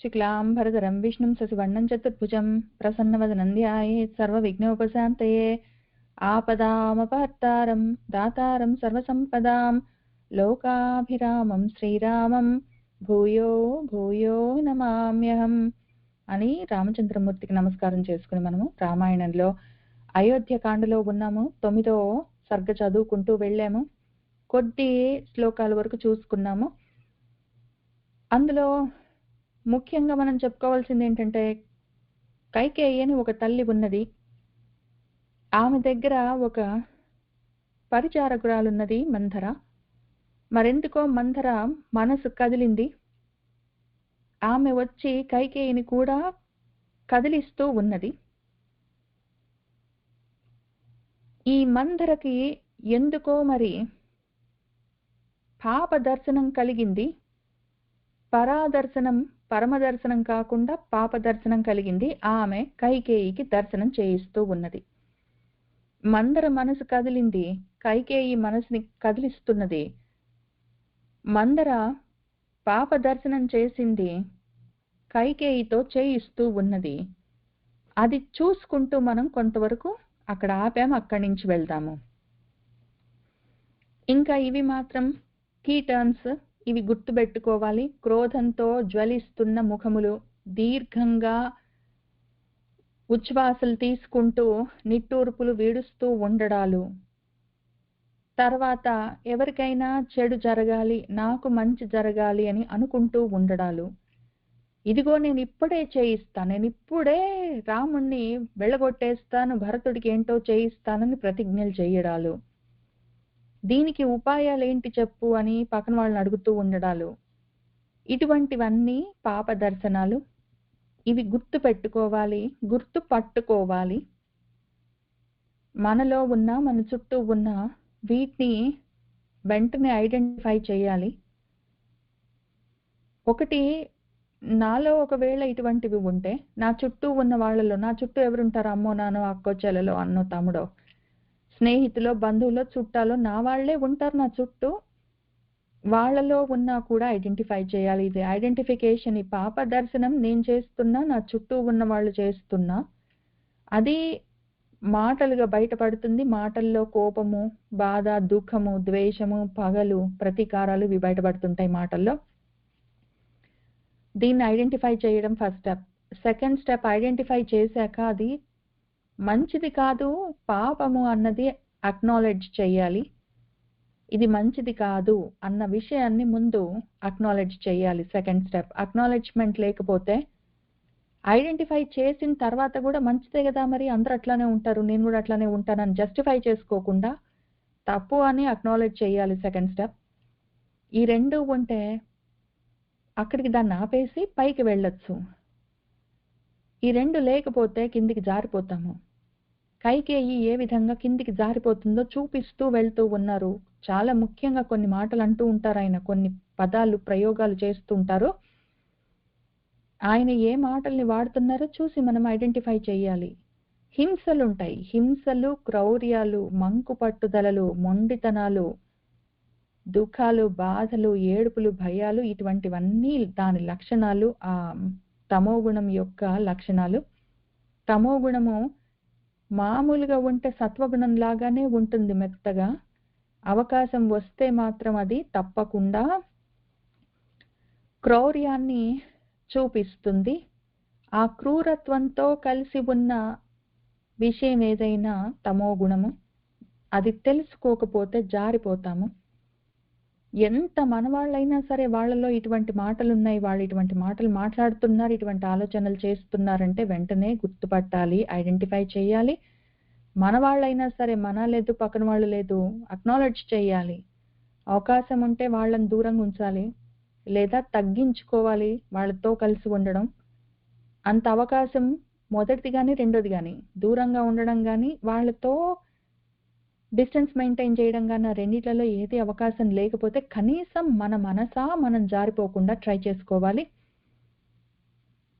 शुक्लांबरधरं विष्णुं शशिवर्णं चतुर्भुजं प्रसन्नवदनं ध्यायेत् सर्वविघ्नोपशान्तये आपदामपहर्तारं दातारं सर्वसम्पदां लोकाभिरामं श्रीरामं భూయో భూయో నమామ్యహం అని రామచంద్రమూర్తికి నమస్కారం చేసుకుని మనము రామాయణంలో అయోధ్యకాండలో ఉన్నాము. 9వ సర్గ చదువుకుంటూ వెళ్ళాము. కొద్ది శ్లోకాల వరకు చూసుకున్నాము. అందులో ముఖ్యంగా మనం చెప్పుకోవాల్సింది ఏంటంటే, కైకేయి అని ఒక తల్లి ఉన్నది. ఆమె దగ్గర ఒక పరిచారకురాలున్నది మంథర. మరెందుకో మంథర మనసు కదిలింది. ఆమె వచ్చి కైకేయిని కూడా కదిలిస్తూ ఉన్నది. ఈ మంథరకి ఎందుకో మరి పాప దర్శనం కలిగింది. పరాదర్శనం పరమదర్శనం కాకుండా పాప దర్శనం కలిగింది. ఆమె కైకేయికి దర్శనం చేయిస్తూ ఉన్నది. మందర మనసు కదిలింది, కైకేయి మనసుని కదిలిస్తున్నది. మందర పాప దర్శనం చేసింది, కైకేయితో చేయిస్తూ ఉన్నది. అది చూసుకుంటూ మనం కొంతవరకు అక్కడ ఆపాము. అక్కడి నుంచి వెళ్దాము. ఇంకా ఇవి మాత్రం కీ టర్న్స్, ఇవి గుర్తుపెట్టుకోవాలి. క్రోధంతో జ్వలిస్తున్న ముఖములు, దీర్ఘంగా ఉచ్ఛ్వాసలు తీసుకుంటూ నిట్టూర్పులు వీడుస్తూ ఉండడాలు, తర్వాత ఎవరికైనా చెడు జరగాలి, నాకు మంచి జరగాలి అని అనుకుంటూ ఉండడాలు, ఇదిగో నేను ఇప్పుడే చేయిస్తాను, నేను ఇప్పుడే రాముణ్ణి వెళ్ళగొట్టేస్తాను, భరతుడికి ఏంటో చేయిస్తానని ప్రతిజ్ఞలు చేయడాలు, దీనికి ఉపాయాలు ఏంటి చెప్పు అని పక్కన వాళ్ళని అడుగుతూ ఉండడాలు, ఇటువంటివన్నీ పాప దర్శనాలు. ఇవి గుర్తు పెట్టుకోవాలి, గుర్తు పట్టుకోవాలి. మనలో ఉన్న, మన చుట్టూ ఉన్న వీటిని వెంటనే ఐడెంటిఫై చేయాలి. ఒకటి, నాలో ఒకవేళ ఇటువంటివి ఉంటే నా చుట్టూ ఉన్న వాళ్ళలో, నా చుట్టూ ఎవరుంటారు, అమ్మో నానో అక్కో చెల్లలో అన్నో తమ్ముడో స్నేహితులో బంధువులో చుట్టాలో నా వాళ్లే ఉంటారు నా చుట్టూ. వాళ్ళలో ఉన్నా కూడా ఐడెంటిఫై చేయాలి. ఇది ఐడెంటిఫికేషన్. ఈ పాప దర్శనం నేను చేస్తున్నా, నా చుట్టూ ఉన్న వాళ్ళు చేస్తున్నా. అది మాటలుగా బయటపడుతుంది. మాటల్లో కోపము, బాధ, దుఃఖము, ద్వేషము, పగలు, ప్రతీకారాలు ఇవి బయటపడుతుంటాయి మాటల్లో. దీన్ని ఐడెంటిఫై చేయడం first step. Second step, identify చేశాక అది మంచిది కాదు, పాపము అన్నది అక్నాలెడ్జ్ చేయాలి. ఇది మంచిది కాదు అన్న విషయాన్ని ముందు అక్నాలెడ్జ్ చేయాలి. Second step. అక్నాలెడ్జ్మెంట్ లేకపోతే, ఐడెంటిఫై చేసిన తర్వాత కూడా మంచిదే కదా, మరి అందరూ అట్లానే ఉంటారు, నేను కూడా అట్లానే ఉంటానని జస్టిఫై చేసుకోకుండా తప్పు అని అక్నాలెడ్జ్ చేయాలి. Second step. ఈ రెండు ఉంటే అక్కడికి దాన్ని ఆపేసి పైకి వెళ్ళొచ్చు. ఈ రెండు లేకపోతే కిందికి జారిపోతాము. కైకేయి ఏ విధంగా కిందికి జారిపోతుందో చూపిస్తూ వెళ్తూ ఉన్నారు. చాలా ముఖ్యంగా కొన్ని మాటలు అంటూ ఉంటారు ఆయన, కొన్ని పదాలు ప్రయోగాలు చేస్తూ ఉంటారు. ఆయన ఏ మాటల్ని వాడుతున్నారో చూసి మనం ఐడెంటిఫై చేయాలి. హింసలు ఉంటాయి. హింసలు, క్రౌర్యాలు, మంకు పట్టుదలలు, మొండితనాలు, దుఃఖాలు, బాధలు, ఏడుపులు, భయాలు, ఇటువంటివన్నీ దాని లక్షణాలు. ఆ తమోగుణం యొక్క లక్షణాలు. తమోగుణము మామూలుగా ఉంటే సత్వగుణం లాగానే ఉంటుంది మెత్తగా. అవకాశం వస్తే మాత్రం అది తప్పకుండా క్రౌర్యాన్ని చూపిస్తుంది. ఆ క్రూరత్వంతో కలిసి ఉన్న విషయం ఏదైనా తమోగుణము. అది తెలుసుకోకపోతే జారిపోతాము. ఎంత మనవాళ్ళైనా సరే వాళ్ళలో ఇటువంటి మాటలు ఉన్నాయి, వాళ్ళు ఇటువంటి మాటలు మాట్లాడుతున్నారు, ఇటువంటి ఆలోచనలు చేస్తున్నారంటే వెంటనే గుర్తుపట్టాలి, ఐడెంటిఫై చేయాలి. మన వాళ్ళైనా సరే, మన లేదు పక్కన వాళ్ళు లేదు, అక్నాలెడ్జ్ చేయాలి. అవకాశం ఉంటే వాళ్ళని దూరంగా ఉంచాలి, లేదా తగ్గించుకోవాలి వాళ్ళతో కలిసి ఉండడం. అంత అవకాశం మొదటిది కానీ రెండోది కానీ, దూరంగా ఉండడం కానీ వాళ్ళతో డిస్టెన్స్ మెయింటైన్ చేయడం కానీ, రెండిట్లలో ఏది అవకాశం లేకపోతే కనీసం మన మనసా మనం జారిపోకుండా ట్రై చేసుకోవాలి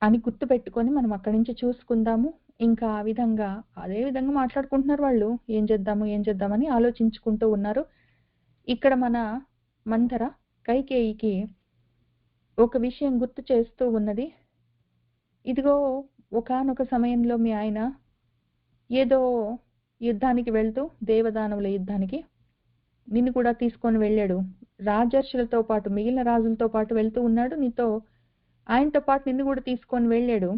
అని గుర్తు పెట్టుకొని మనం అక్కడి నుంచి చూసుకుందాము. ఇంకా ఆ విధంగా అదే విధంగా మాట్లాడుకుంటున్నారు వాళ్ళు, ఏం చేద్దామని ఆలోచించుకుంటూ ఉన్నారు. ఇక్కడ మన మంథర కైకేయికి ఒక విషయం గుర్తు చేస్తూ ఉన్నది. ఇదిగో ఒకానొక సమయంలో మీ ఆయన ఏదో యుద్ధానికి వెళ్తూ, దేవదానవుల యుద్ధానికి నిన్ను కూడా తీసుకొని వెళ్ళాడు. రాజర్షులతో పాటు, మిగిలిన రాజులతో పాటు వెళ్తూ ఉన్నాడు. ఆయనతో పాటు నిన్ను కూడా తీసుకొని వెళ్ళాడు.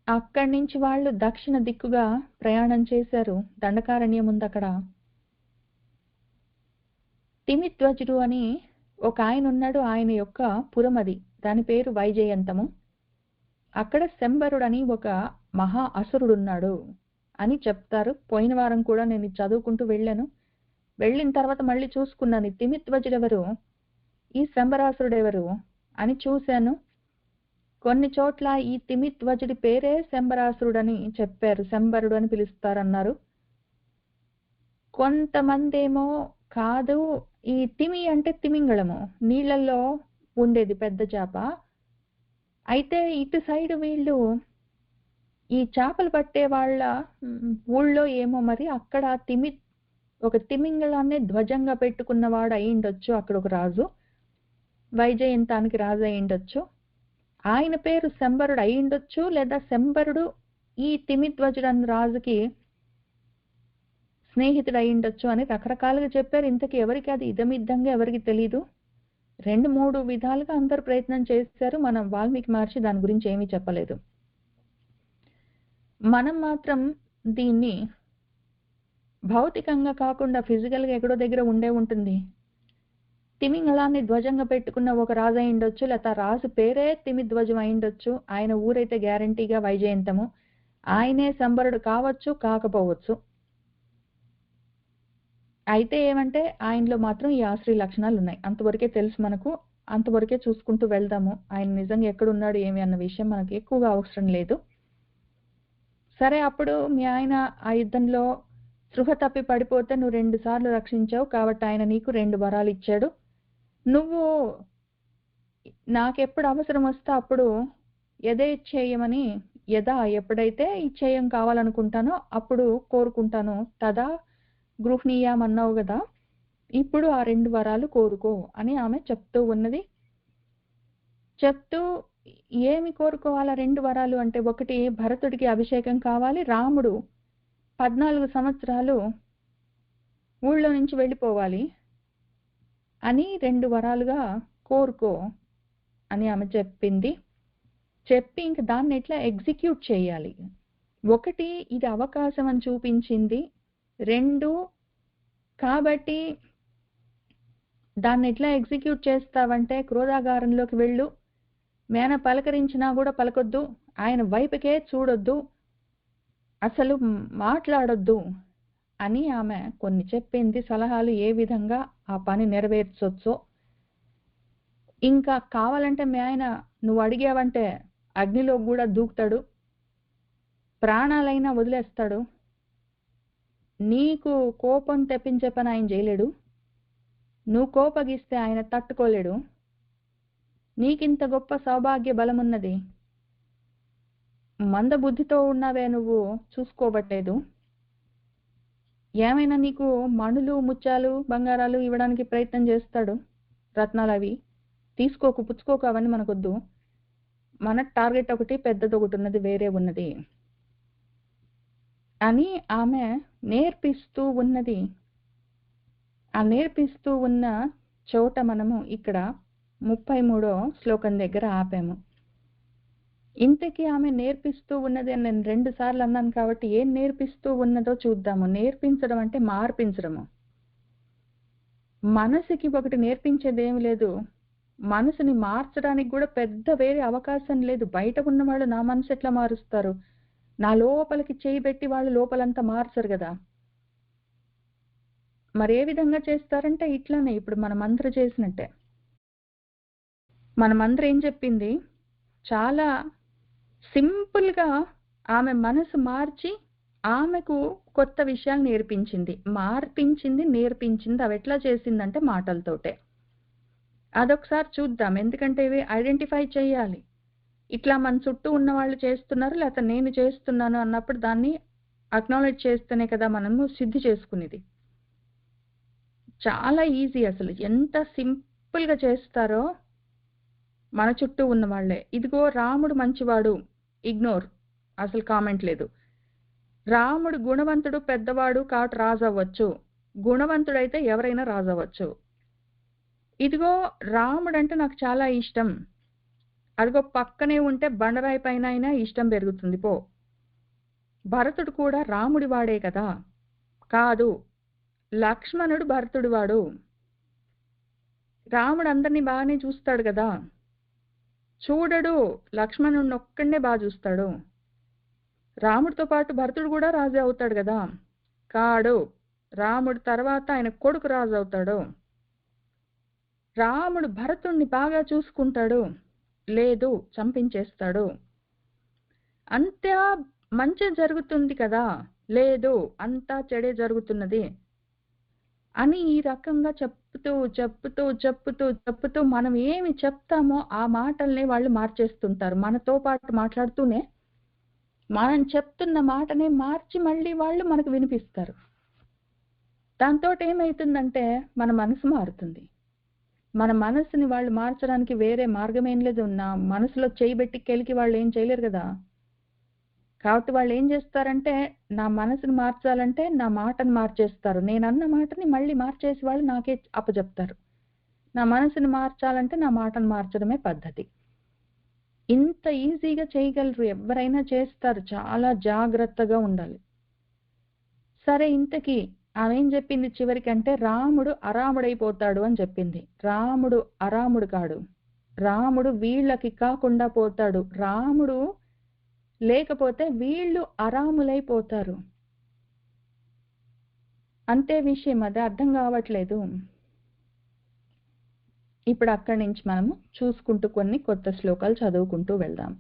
అక్కడి నుంచి వాళ్ళు దక్షిణ దిక్కుగా ప్రయాణం చేశారు. దండకారణ్యం ఉంది అక్కడ. తిమిధ్వజుడు అని ఒక ఆయన ఉన్నాడు. ఆయన యొక్క పురం అది. దాని పేరు వైజయంతము. అక్కడ శంబరుడని ఒక మహా అసురుడున్నాడు అని చెప్తారు. పోయిన వారం కూడా నేను ఇది చదువుకుంటూ వెళ్ళాను. వెళ్ళిన తర్వాత మళ్ళీ చూసుకున్నాను, తిమిధ్వజుడెవరు, ఈ శంబరాసురుడెవరు అని చూశాను. కొన్ని చోట్ల ఈ తిమిధ్వజుడి పేరే శంబరాసురుడని చెప్పారు. శంబరుడు అని పిలుస్తారన్నారు. కొంతమంది ఏమో కాదు, ఈ తిమి అంటే తిమింగళము, నీళ్ళల్లో ఉండేది పెద్ద చేప. అయితే ఇటు సైడ్ వీళ్ళు ఈ చేపలు పట్టే వాళ్ళ ఊళ్ళో ఏమో మరి అక్కడ ఒక తిమింగళాన్ని ధ్వజంగా పెట్టుకున్నవాడు అయ్యిండొచ్చు. అక్కడ ఒక రాజు, వైజయంతానికి రాజు అయ్యిండొచ్చు. ఆయన పేరు శంబరుడు అయ్యిండొచ్చు, లేదా శంబరుడు ఈ తిమిధ్వజుడు అన్న రాజుకి స్నేహితుడు అయ్యిండొచ్చు అని రకరకాలుగా చెప్పారు. ఇంతకీ ఎవరికి అది ఇదమిద్దంగా ఎవరికి తెలీదు. 2-3 విధాలుగా అందరు ప్రయత్నం చేశారు. మనం వాల్మీకి మహర్షి దాని గురించి ఏమీ చెప్పలేదు. మనం మాత్రం దీన్ని భౌతికంగా కాకుండా ఫిజికల్గా ఎక్కడో దగ్గర ఉండే ఉంటుంది. తిమింగళాన్ని ధ్వజంగా పెట్టుకున్న ఒక రాజు అయిండొచ్చు, లేకపోతే రాజు పేరే తిమిధ్వజం అయిండొచ్చు. ఆయన ఊరైతే గ్యారంటీగా వైజయంతము. ఆయనే శంబరుడు కావచ్చు, కాకపోవచ్చు. అయితే ఏమంటే ఆయనలో మాత్రం ఈ ఆశ్రీ లక్షణాలు ఉన్నాయి. అంతవరకే తెలుసు మనకు. అంతవరకే చూసుకుంటూ వెళ్దాము. ఆయన నిజంగా ఎక్కడున్నాడు ఏమి అన్న విషయం మనకి ఎక్కువగా అవసరం లేదు. సరే, అప్పుడు మీ ఆయన ఆ యుద్ధంలో స్పృహ తప్పి పడిపోతే నువ్వు 2 సార్లు రక్షించావు కాబట్టి ఆయన నీకు 2 వరాలు ఇచ్చాడు. నువ్వు నాకెప్పుడు అవసరం వస్తే అప్పుడు యథేచ్ఛేయమని, ఎప్పుడైతే ఇచ్చేయం కావాలనుకుంటానో అప్పుడు కోరుకుంటాను, తదా గృహ్ణీయం అన్నావు కదా, ఇప్పుడు ఆ 2 వరాలు కోరుకో అని ఆమె చెప్తూ ఉన్నది. చెప్తూ ఏమి కోరుకోవాలా 2 వరాలు అంటే, ఒకటి భరతుడికి అభిషేకం కావాలి, రాముడు 14 సంవత్సరాలు ఊళ్ళో నుంచి వెళ్ళిపోవాలి అని 2 వరాలుగా కోరుకో అని ఆమె చెప్పింది. చెప్పి ఇంక దాన్ని ఎట్లా ఎగ్జిక్యూట్ చేయాలి. ఒకటి, ఇది అవకాశం అని చూపించింది. 2, కాబట్టి దాన్ని ఎట్లా ఎగ్జిక్యూట్ చేస్తావంటే, క్రోధాగారంలోకి వెళ్ళు, మేన పలకరించినా కూడా పలకొద్దు, ఆయన వైపుకే చూడొద్దు, అసలు మాట్లాడొద్దు అని ఆమె కొన్ని చెప్పింది సలహాలు, ఏ విధంగా ఆ పని నెరవేర్చొచ్చో. ఇంకా కావాలంటే మీ ఆయన నువ్వు అడిగావంటే అగ్నిలో కూడా దూకుతాడు, ప్రాణాలైనా వదిలేస్తాడు. నీకు కోపం తెప్పించే పని ఆయన చేయలేడు. నువ్వు కోపగిస్తే ఆయన తట్టుకోలేడు. నీకింత గొప్ప సౌభాగ్య బలమున్నది, మందబుద్ధితో ఉన్నావే, నువ్వు చూసుకోవట్లేదు. ఏమైనా నీకు మణులు, ముత్యాలు, బంగారాలు ఇవ్వడానికి ప్రయత్నం చేస్తాడు, రత్నాలు అవి తీసుకోకు, పుచ్చుకోకు, అవన్నీ మనకొద్దు. మన టార్గెట్ ఒకటి, పెద్దది ఒకటి ఉన్నది, వేరే ఉన్నది అని ఆమె నేర్పిస్తూ ఉన్నది. ఆ నేర్పిస్తూ ఉన్న చోట మనము ఇక్కడ 33వ శ్లోకం దగ్గర ఆపాము. ఇంతకీ ఆమె నేర్పిస్తూ ఉన్నది అని నేను 2 సార్లు అన్నాను కాబట్టి ఏం నేర్పిస్తూ ఉన్నదో చూద్దాము. నేర్పించడం అంటే మార్పించడము. మనసుకి ఒకటి నేర్పించేది ఏమి లేదు. మనసుని మార్చడానికి కూడా పెద్ద వేరే అవకాశం లేదు. బయట ఉన్నవాళ్ళు నా మనసు ఎట్లా మారుస్తారు? నా లోపలికి చేయి పెట్టి వాళ్ళు లోపలంతా మార్చరు కదా. మరి ఏ విధంగా చేస్తారంటే ఇట్లానే, ఇప్పుడు మన మంత్ర చేసినట్టే. మన మంత్ర ఏం చెప్పింది, చాలా సింపుల్గా ఆమె మనసు మార్చి ఆమెకు కొత్త విషయాలు నేర్పించింది, నేర్పించింది. అవి ఎట్లా చేసిందంటే మాటలతోటే. అదొకసారి చూద్దాం. ఎందుకంటే ఇవి ఐడెంటిఫై చేయాలి. ఇట్లా మన చుట్టూ ఉన్న వాళ్ళు చేస్తున్నారు, లేకపోతే నేను చేస్తున్నాను అన్నప్పుడు దాన్ని అక్నాలెడ్జ్ చేస్తేనే కదా మనము సిద్ధి చేసుకునేది. చాలా ఈజీ. అసలు ఎంత సింపుల్గా చేస్తారో మన చుట్టూ ఉన్న వాళ్ళే. ఇదిగో రాముడు మంచివాడు, ఇగ్నోర్, అసలు కామెంట్ లేదు. రాముడు గుణవంతుడు, పెద్దవాడు కాబట్టి రాజు అవ్వచ్చు. గుణవంతుడైతే ఎవరైనా రాజు అవ్వచ్చు. ఇదిగో రాముడంటే నాకు చాలా ఇష్టం, అదిగో పక్కనే ఉంటే బండరాయి పైన అయినా ఇష్టం పెరుగుతుంది పో. భరతుడు కూడా రాముడి వాడే కదా? కాదు, లక్ష్మణుడు భరతుడి వాడు. రాముడు అందరినీ బాగానే చూస్తాడు కదా? చూడడు, లక్ష్మణుడిని ఒక్కడే బాగా చూస్తాడు. రాముడితో పాటు భరతుడు కూడా రాజు అవుతాడు కదా? కాడు, రాముడి తర్వాత ఆయన కొడుకు రాజు అవుతాడు. రాముడు భరతుణ్ణి బాగా చూసుకుంటాడు, లేదు చంపించేస్తాడు. అంతా మంచి జరుగుతుంది కదా? లేదు, అంతా చెడే జరుగుతున్నది అని ఈ రకంగా చెప్తూ చెప్తూ చెప్తూ చెప్తూ మనం ఏమి చెప్తామో ఆ మాటల్ని వాళ్ళు మార్చేస్తుంటారు. మనతో పాటు మాట్లాడుతూనే మనం చెప్తున్న మాటనే మార్చి మళ్ళీ వాళ్ళు మనకు వినిపిస్తారు. దాంతో ఏమవుతుందంటే మన మనసు మారుతుంది. మన మనసుని వాళ్ళు మార్చడానికి వేరే మార్గం ఏం లేదు. నా మనసులో చేయబెట్టి కెలికి వాళ్ళు ఏం చేయలేరు కదా? కాబట్టి వాళ్ళు ఏం చేస్తారంటే నా మనసుని మార్చాలంటే నా మాటను మార్చేస్తారు. నేను అన్న మాటని మళ్ళీ మార్చేసి వాళ్ళు నాకే అప్పచెప్తారు. నా మనసుని మార్చాలంటే నా మాటను మార్చడమే పద్ధతి. ఇంత ఈజీగా చేయగలరు, ఎవరైనా చేస్తారు. చాలా జాగ్రత్తగా ఉండాలి. సరే, ఇంతకీ ఆమెం చెప్పింది చివరికి అంటే రాముడు అరాముడైపోతాడు అని చెప్పింది. రాముడు అరాముడు కాడు, రాముడు వీళ్ళకి కాకుండా పోతాడు. రాముడు లేకపోతే వీళ్ళు అరాములైపోతారు. అంతే విషయం. అది అర్థం కావట్లేదు. ఇప్పుడు అక్కడి నుంచి మనము చూసుకుంటూ కొన్ని కొత్త శ్లోకాలు చదువుకుంటూ వెళ్దాం.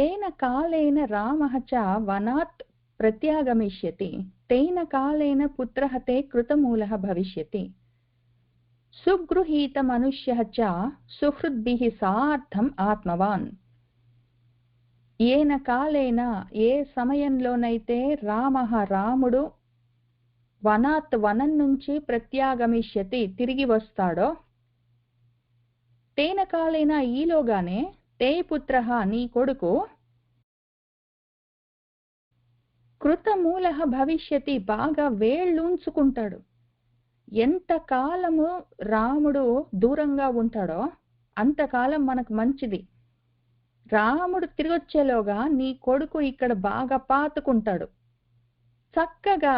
ఏన కాలేన రామః చ వనాత్ ప్రత్యాగమిష్యతి తేన కాలేన పుత్రః తే కృతమూలః భవిష్యతి సుగృహీత మనుష్యః చ సుహృద్భిః సార్థం ఆత్మవాన్. ఏన కాలేన, ఏ సమయంలోనైతే రామః రాముడు వనాత్ వనం నుంచి ప్రత్యాగమిష్యతి తిరిగి వస్తాడో, తేన కాలేన ఈలోగానే తే పుత్రః నీ కొడుకు కృతమూలః భవిష్యతి బాగా వేళ్ళుంచుకుంటాడు. ఎంత కాలము రాముడు దూరంగా ఉంటాడో అంతకాలం మనకు మంచిది. రాముడు తిరిగొచ్చేలోగా నీ కొడుకు ఇక్కడ బాగా పాతుకుంటాడు. చక్కగా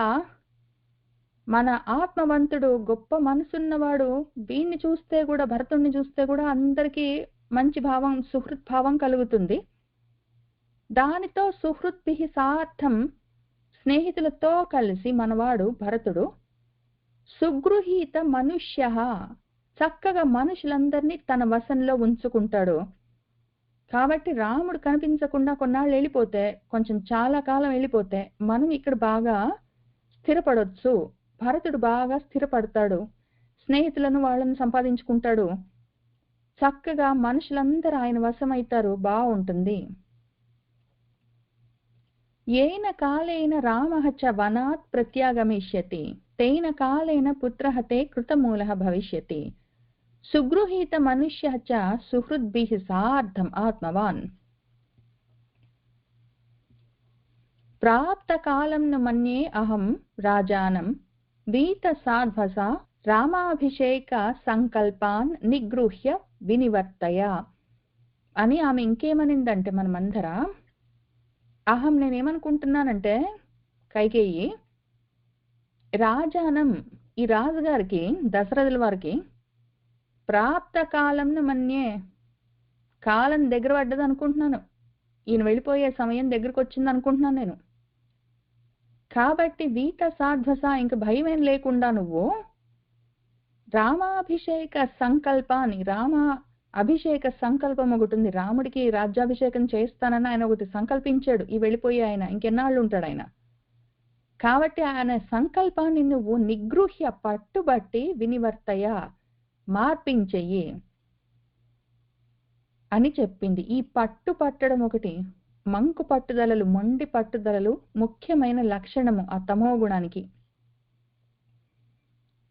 మన ఆత్మవంతుడు, గొప్ప మనసున్నవాడు, వీణ్ణి చూస్తే కూడా, భరతుణ్ణి చూస్తే కూడా అందరికీ మంచి భావం, సుహృత్ భావం కలుగుతుంది. దానితో సుహృద్భిః సార్థం, స్నేహితులతో కలిసి మనవాడు భరతుడు సుగృహీత మనుష్యః, చక్కగా మనుషులందరినీ తన వశంలో ఉంచుకుంటాడు. కాబట్టి రాముడు కనిపించకుండా కొన్నాళ్ళు వెళ్ళిపోతే, కొంచెం చాలా కాలం వెళ్ళిపోతే మనం ఇక్కడ బాగా స్థిరపడొచ్చు. భరతుడు బాగా స్థిరపడతాడు, స్నేహితులను వాళ్ళని సంపాదించుకుంటాడు, చక్కగా మనుషులందరూ ఆయన వశమైతారు, బాగుంటుంది. ఏన కాలేన రామః చ వనాత్ ప్రత్యాగమిష్యతి తేన కాలేన పుత్రః తే కృతమూలః భవిష్యతి సుగృహీత మనుష్యః చ సుహృద్భిః సార్థం ఆత్మవాన్. ప్రాప్త కాలం ను మన్యే అహం రాజానం వీత సాధ్వస రామాభిషేక సంకల్పాన్ నిగృహ్య వినివర్తయ అని ఆమె ఇంకేమనిందంటే, మనమందరా అహం, నేనేమనుకుంటున్నానంటే కైకేయి, రాజానం, ఈ రాజుగారికి, దశరథుల వారికి ప్రాప్త కాలంను మన్యే, కాలం దగ్గర పడ్డది అనుకుంటున్నాను, ఈయన వెళ్ళిపోయే సమయం దగ్గరకు వచ్చింది అనుకుంటున్నాను నేను. కాబట్టి వీత సాధ్వస, ఇంక భయమేం లేకుండా నువ్వు రామాభిషేక సంకల్పాన్ని, రామ అభిషేక సంకల్పం ఒకటి ఉంది. రాముడికి రాజ్యాభిషేకం చేస్తానని ఆయన ఒకటి సంకల్పించాడు. ఈ వెళ్ళిపోయి ఆయన ఇంకెన్నాళ్ళు ఉంటాడు ఆయన. కాబట్టి ఆయన సంకల్పాన్ని నువ్వు నిగృహ్య, పట్టుబట్టి వినివర్తయ, మార్పించెయ్యి అని చెప్పింది. ఈ పట్టడం ఒకటి, మంకు పట్టుదలలు, మొండి పట్టుదలలు ముఖ్యమైన లక్షణము ఆ తమో గుణానికి.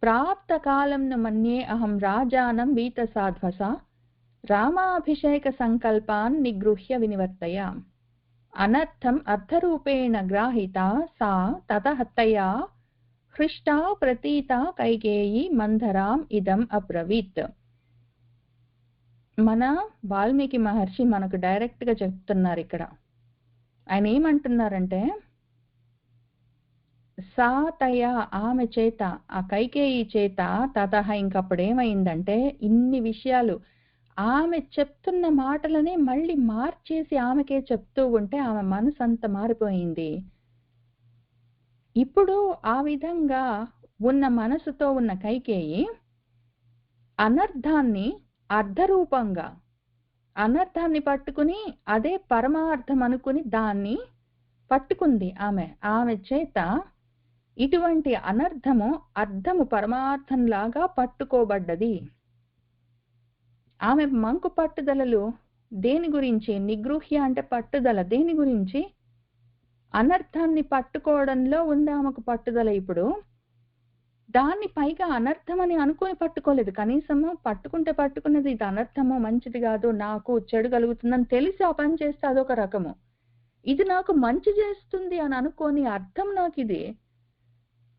ప్రాప్త కాలంను మన్యే అహం రాజానం వీత సాధ్వస రామాభిషేక సంకల్పాన్ నిగృహ్య వినివర్తయ అనర్థం అర్థరూపేణ గ్రాహిత సా తతః తయా హృష్టా ప్రతీత కైకేయి మంధరాం ఇదం అబ్రవీత్. మన వాల్మీకి మహర్షి మనకు డైరెక్ట్ గా చెప్తున్నారు ఇక్కడ. ఆయన ఏమంటున్నారంటే, సా తయా ఆమె చేత, ఆ కైకేయి చేత, తతః ఇంకప్పుడేమైందంటే ఇన్ని విషయాలు ఆమె చెప్తున్న మాటలనే మళ్ళీ మార్చేసి ఆమెకే చెప్తూ ఉంటే ఆమె మనసు అంత మారిపోయింది. ఇప్పుడు ఆ విధంగా ఉన్న మనసుతో ఉన్న కైకేయి అనర్థాన్ని అర్ధరూపంగా, అనర్థాన్ని పట్టుకుని అదే పరమార్థం అనుకుని దాన్ని పట్టుకుంది. ఆమె చేత ఇటువంటి అనర్థము అర్థము పరమార్థంలాగా పట్టుకోబడ్డది. ఆమె మంకు పట్టుదలలు దేని గురించి? నిగృహ్య అంటే పట్టుదల. దేని గురించి? అనర్థాన్ని పట్టుకోవడంలో ఉంది ఆమెకు పట్టుదల. ఇప్పుడు దాన్ని పైగా అనర్థమని అనుకుని పట్టుకోలేదు. కనీసము పట్టుకున్నది ఇది అనర్థము, మంచిది కాదు, నాకు చెడు కలుగుతుందని తెలిసి ఆ పని చేస్తే అదొక రకము. ఇది నాకు మంచి చేస్తుంది అని అనుకోని, అర్థం నాకు ఇది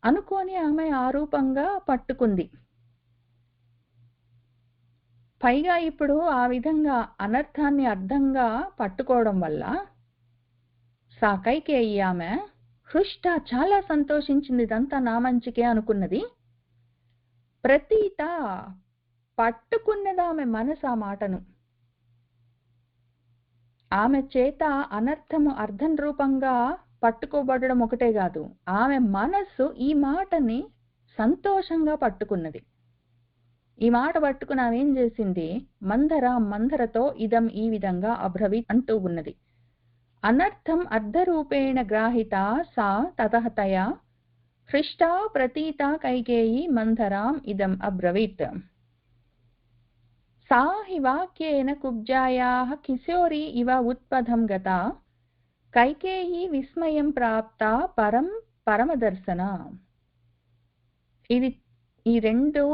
అనుకోని ఆమె ఆరూపంగా పట్టుకుంది. పైగా ఇప్పుడు ఆ విధంగా అనర్థాన్ని అర్థంగా పట్టుకోవడం వల్ల కైకేయి ఆమె హృష్ట చాలా సంతోషించింది. ఇదంతా నా మంచికే అనుకున్నది. ప్రతీత పట్టుకున్నది ఆమె మనసు ఆ మాటను. ఆమె చేత అనర్థము అర్థం రూపంగా పట్టుకోబడడం ఒకటే కాదు, ఆమె మనస్సు ఈ మాటని సంతోషంగా పట్టుకున్నది. ఈ మాట పట్టుకుని ఆమె ఏం చేసింది? మంధరతో ఇదం ఈ విధంగా అబ్రవీత్ అంటూ ఉన్నది. అనర్థం అర్ధరూపేణ గ్రాహిత సా తతః తయా హృష్టా ప్రతీత కైకేయి మంధరాం ఇదం అబ్రవీత్. సా హి వాక్యేన కుబ్జాయాః కిశోరీ ఇవ ఉత్పథం గతా కైకేయి విస్మయం ప్రాప్త పరమదర్శన. ఈ రెండు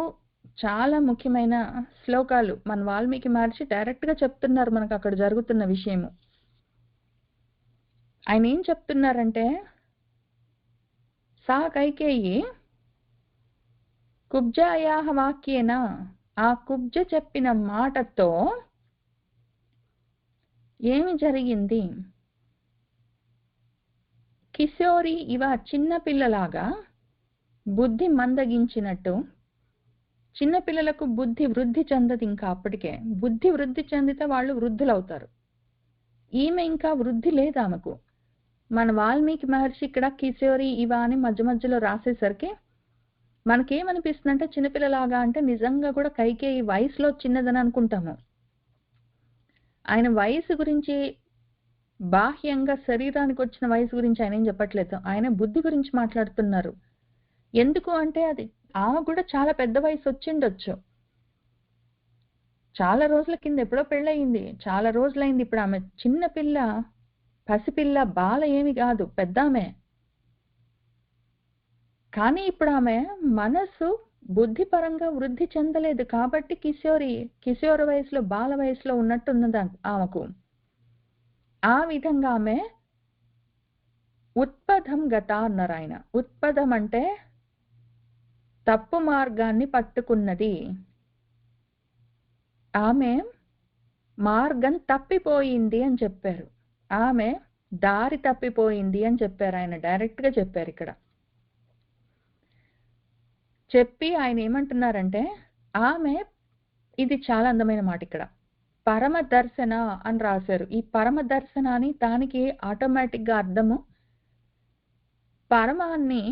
చాలా ముఖ్యమైన శ్లోకాలు. మన వాల్మీకి మహర్షి డైరెక్ట్ గా చెప్తున్నారు మనకు అక్కడ జరుగుతున్న విషయము. ఆయన ఏం చెప్తున్నారంటే, సా కైకేయి కుబ్జాయాః వాక్యేన, ఆ కుబ్జ చెప్పిన మాటతో ఏమి జరిగింది? కిశోరి ఇవ చిన్నపిల్లలాగా బుద్ధి మందగించినట్టు. చిన్నపిల్లలకు బుద్ధి వృద్ధి చెందదు. ఇంకా అప్పటికే బుద్ధి వృద్ధి చెందితే వాళ్ళు వృద్ధులవుతారు. ఈమె ఇంకా వృద్ధి లేదు ఆమెకు. మన వాల్మీకి మహర్షి ఇక్కడ కిశోరి ఇవ అని మధ్య మధ్యలో రాసేసరికి మనకేమనిపిస్తుందంటే చిన్నపిల్లలాగా అంటే నిజంగా కూడా కైకేయి వయసులో చిన్నదని అనుకుంటాము. ఆయన వయసు గురించి, బాహ్యంగా శరీరానికి వచ్చిన వయసు గురించి ఆయన ఏం చెప్పట్లేదు. ఆయన బుద్ధి గురించి మాట్లాడుతున్నారు. ఎందుకు అంటే అది ఆమె కూడా చాలా పెద్ద వయసు వచ్చిండొచ్చు. చాలా రోజుల కింద ఎప్పుడో పెళ్ళయింది, చాలా రోజులైంది. ఇప్పుడు ఆమె చిన్నపిల్ల, పసిపిల్ల, బాల ఏమి కాదు, పెద్ద ఆమె. కానీ ఇప్పుడు ఆమె మనసు బుద్ధిపరంగా వృద్ధి చెందలేదు కాబట్టి కిశోర వయసులో, బాల వయసులో ఉన్నట్టున్నది ఆమెకు. ఆ విధంగా ఆమె ఉత్పథం గత అన్నారు ఆయన. ఉత్పథం అంటే తప్పు మార్గాన్ని పట్టుకున్నది. ఆమె మార్గం తప్పిపోయింది అని చెప్పారు. ఆమె దారి తప్పిపోయింది అని చెప్పారు. ఆయన డైరెక్ట్ గా చెప్పారు ఇక్కడ. చెప్పి ఆయన ఏమంటున్నారంటే, ఆమె, ఇది చాలా అందమైన మాట ఇక్కడ, పరమ దర్శన అని రాశారు. ఈ పరమ దర్శన అని దానికి ఆటోమేటిక్ గా అర్థము పరమాన్ని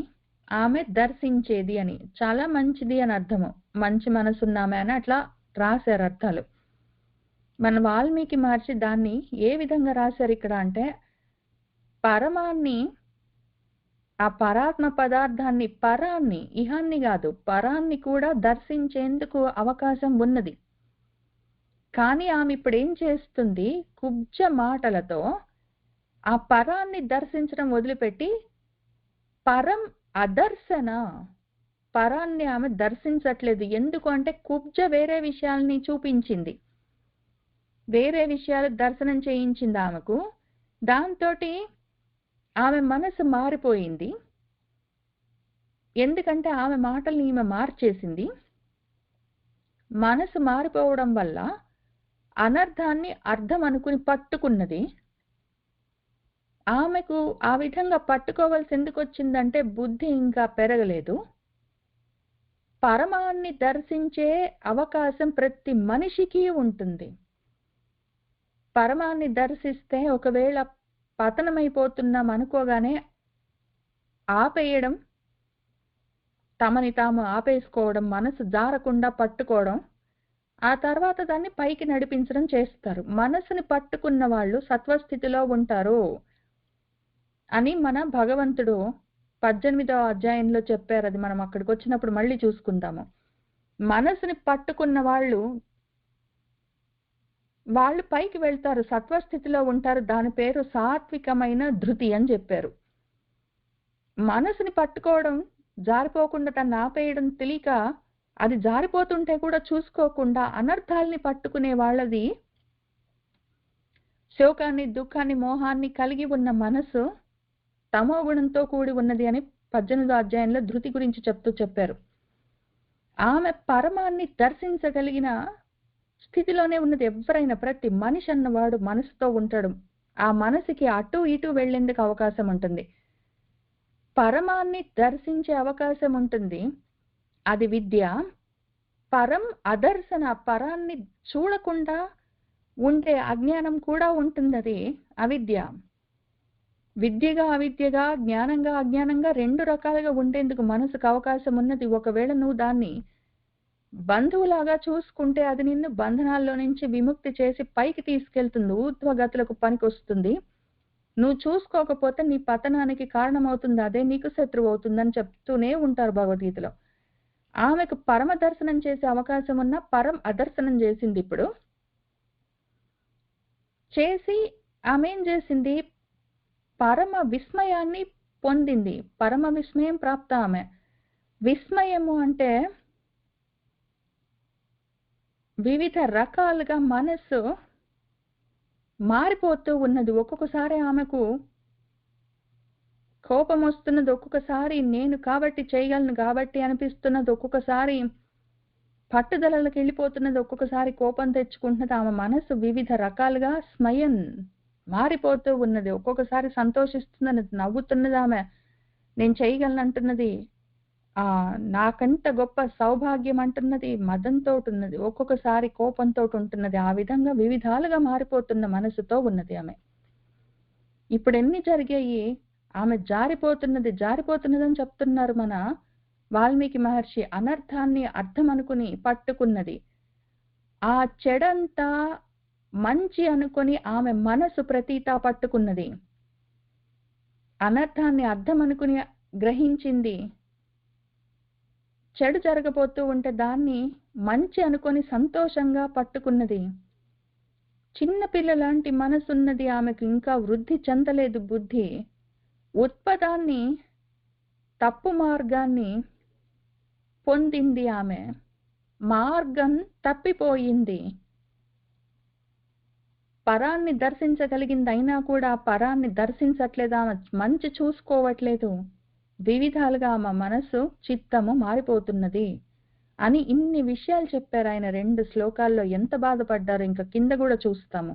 ఆమె దర్శించేది అని, చాలా మంచిది అని అర్థము. మంచి మనసున్నామే అని అట్లా రాశారు అర్థాలు. మన వాల్మీకి మహర్షి దాన్ని ఏ విధంగా రాశారు ఇక్కడ అంటే, పరమాన్ని, ఆ పరాత్మ పదార్థాన్ని, పరాన్ని, ఇహాన్ని కాదు పరాన్ని కూడా దర్శించేందుకు అవకాశం ఉన్నది. కానీ ఆమె ఇప్పుడు ఏం చేస్తుంది? కుబ్జ మాటలతో ఆ పరాన్ని దర్శించడం వదిలిపెట్టి పరం అదర్శన, పరాన్ని ఆమె దర్శించట్లేదు. ఎందుకు అంటే కుబ్జ వేరే విషయాల్ని చూపించింది. వేరే విషయాలు దర్శనం చేయించింది ఆమెకు. దాంతోటి ఆమె మనసు మారిపోయింది. ఎందుకంటే ఆమె మాటల్ని ఈమె మార్చేసింది. మనసు మారిపోవడం వల్ల అనర్థాన్ని అర్థం అనుకుని పట్టుకున్నది. ఆమెకు ఆ విధంగా పట్టుకోవాల్సి ఎందుకు వచ్చిందంటే బుద్ధి ఇంకా పెరగలేదు. పరమాన్ని దర్శించే అవకాశం ప్రతి మనిషికి ఉంటుంది. పరమాన్ని దర్శిస్తే ఒకవేళ పతనమైపోతున్నాం అనుకోగానే ఆపేయడం, తమని తాము ఆపేసుకోవడం, మనసు జారకుండా పట్టుకోవడం, ఆ తర్వాత దాన్ని పైకి నడిపించడం చేస్తారు. మనసుని పట్టుకున్న వాళ్ళు సత్వస్థితిలో ఉంటారు అని మన భగవంతుడు 18వ అధ్యాయంలో చెప్పారు. అది మనం అక్కడికి వచ్చినప్పుడు మళ్ళీ చూసుకుందాము. మనసుని పట్టుకున్న వాళ్ళు పైకి వెళ్తారు, సత్వస్థితిలో ఉంటారు. దాని పేరు సాత్వికమైన ధృతి అని చెప్పారు. మనసుని పట్టుకోవడం, జారిపోకుండా తను ఆపేయడం తెలియక అది జారిపోతుంటే కూడా చూసుకోకుండా అనర్థాల్ని పట్టుకునే వాళ్ళది శోకాన్ని, దుఃఖాన్ని, మోహాన్ని కలిగి ఉన్న మనసు తమో గుణంతో కూడి ఉన్నది అని 18వ అధ్యాయంలో ధృతి గురించి చెప్తూ చెప్పారు. ఆమె పరమాన్ని దర్శించగలిగిన స్థితిలోనే ఉన్నది. ఎవరైనా ప్రతి మనిషి అన్నవాడు మనసుతో ఉంటాడు. ఆ మనసుకి అటు ఇటు వెళ్లేందుకు అవకాశం ఉంటుంది. పరమాన్ని దర్శించే అవకాశం ఉంటుంది. అది విద్య. పరం అదర్శన, పరాన్ని చూడకుండా ఉండే అజ్ఞానం కూడా ఉంటుంది. అది అవిద్య. విద్యగా అవిద్యగా, జ్ఞానంగా అజ్ఞానంగా 2 రకాలుగా ఉండేందుకు మనసుకు అవకాశం ఉన్నది. ఒకవేళ నువ్వు దాన్ని బంధువులాగా చూసుకుంటే అది నిన్ను బంధనాల్లో నుంచి విముక్తి చేసి పైకి తీసుకెళ్తుంది, ఊర్ధ్వగతులకు పనికొస్తుంది. నువ్వు చూసుకోకపోతే నీ పతనానికి కారణమవుతుంది, అదే నీకు శత్రువు అవుతుందని చెప్తూనే ఉంటారు భగవద్గీతలో. ఆమెకు పరమ దర్శనం చేసే అవకాశం ఉన్న పరం అదర్శనం చేసింది. ఇప్పుడు చేసి ఆమె ఏం చేసింది? పరమ విస్మయాన్ని పొందింది. పరమ విస్మయం ప్రాప్త ఆమె. విస్మయము అంటే వివిధ రకాలుగా మనస్సు మారిపోతూ ఉన్నది. ఒక్కొక్కసారి ఆమెకు కోపం వస్తున్నది, ఒక్కొక్కసారి నేను కాబట్టి చేయగలను కాబట్టి అనిపిస్తున్నది, ఒక్కొక్కసారి పట్టుదలలకు వెళ్ళిపోతున్నది, ఒక్కొక్కసారి కోపం తెచ్చుకుంటున్నది. ఆమె మనసు వివిధ రకాలుగా స్మయం మారిపోతూ ఉన్నది. ఒక్కొక్కసారి సంతోషిస్తున్నది, నవ్వుతున్నది, ఆమె నేను చేయగలను అంటున్నది, నాకంత గొప్ప సౌభాగ్యం అంటున్నది, మదంతో ఉన్నది, ఒక్కొక్కసారి కోపంతో ఉంటున్నది. ఆ విధంగా వివిధాలుగా మారిపోతున్న మనసుతో ఉన్నది ఆమె. ఇప్పుడు ఎన్ని జరిగాయి? ఆమె జారిపోతున్నదని చెప్తున్నారు మన వాల్మీకి మహర్షి. అనర్థాన్ని అర్థం అనుకుని పట్టుకున్నది. ఆ చెడంతా మంచి అనుకుని ఆమె మనసు ప్రతీత పట్టుకున్నది. అనర్థాన్ని అర్థం అనుకుని గ్రహించింది. చెడు జరగబోతూ ఉంటే దాన్ని మంచి అనుకొని సంతోషంగా పట్టుకున్నది. చిన్న పిల్లలాంటి మనసున్నది ఆమెకు. ఇంకా వృద్ధి చెందలేదు బుద్ధి. ఉత్పదాన్ని, తప్పు మార్గాన్ని పొందింది ఆమె. మార్గం తప్పిపోయింది. పరాన్ని దర్శించగలిగింది, అయినా కూడా పరాన్ని దర్శించట్లేదు ఆమె. మంచి చూసుకోవట్లేదు. వివిధాలుగా ఆమె మనసు, చిత్తము మారిపోతున్నది అని ఇన్ని విషయాలు చెప్పారు ఆయన 2 శ్లోకాల్లో. ఎంత బాధపడ్డారు. ఇంకా కింద కూడా చూస్తాము.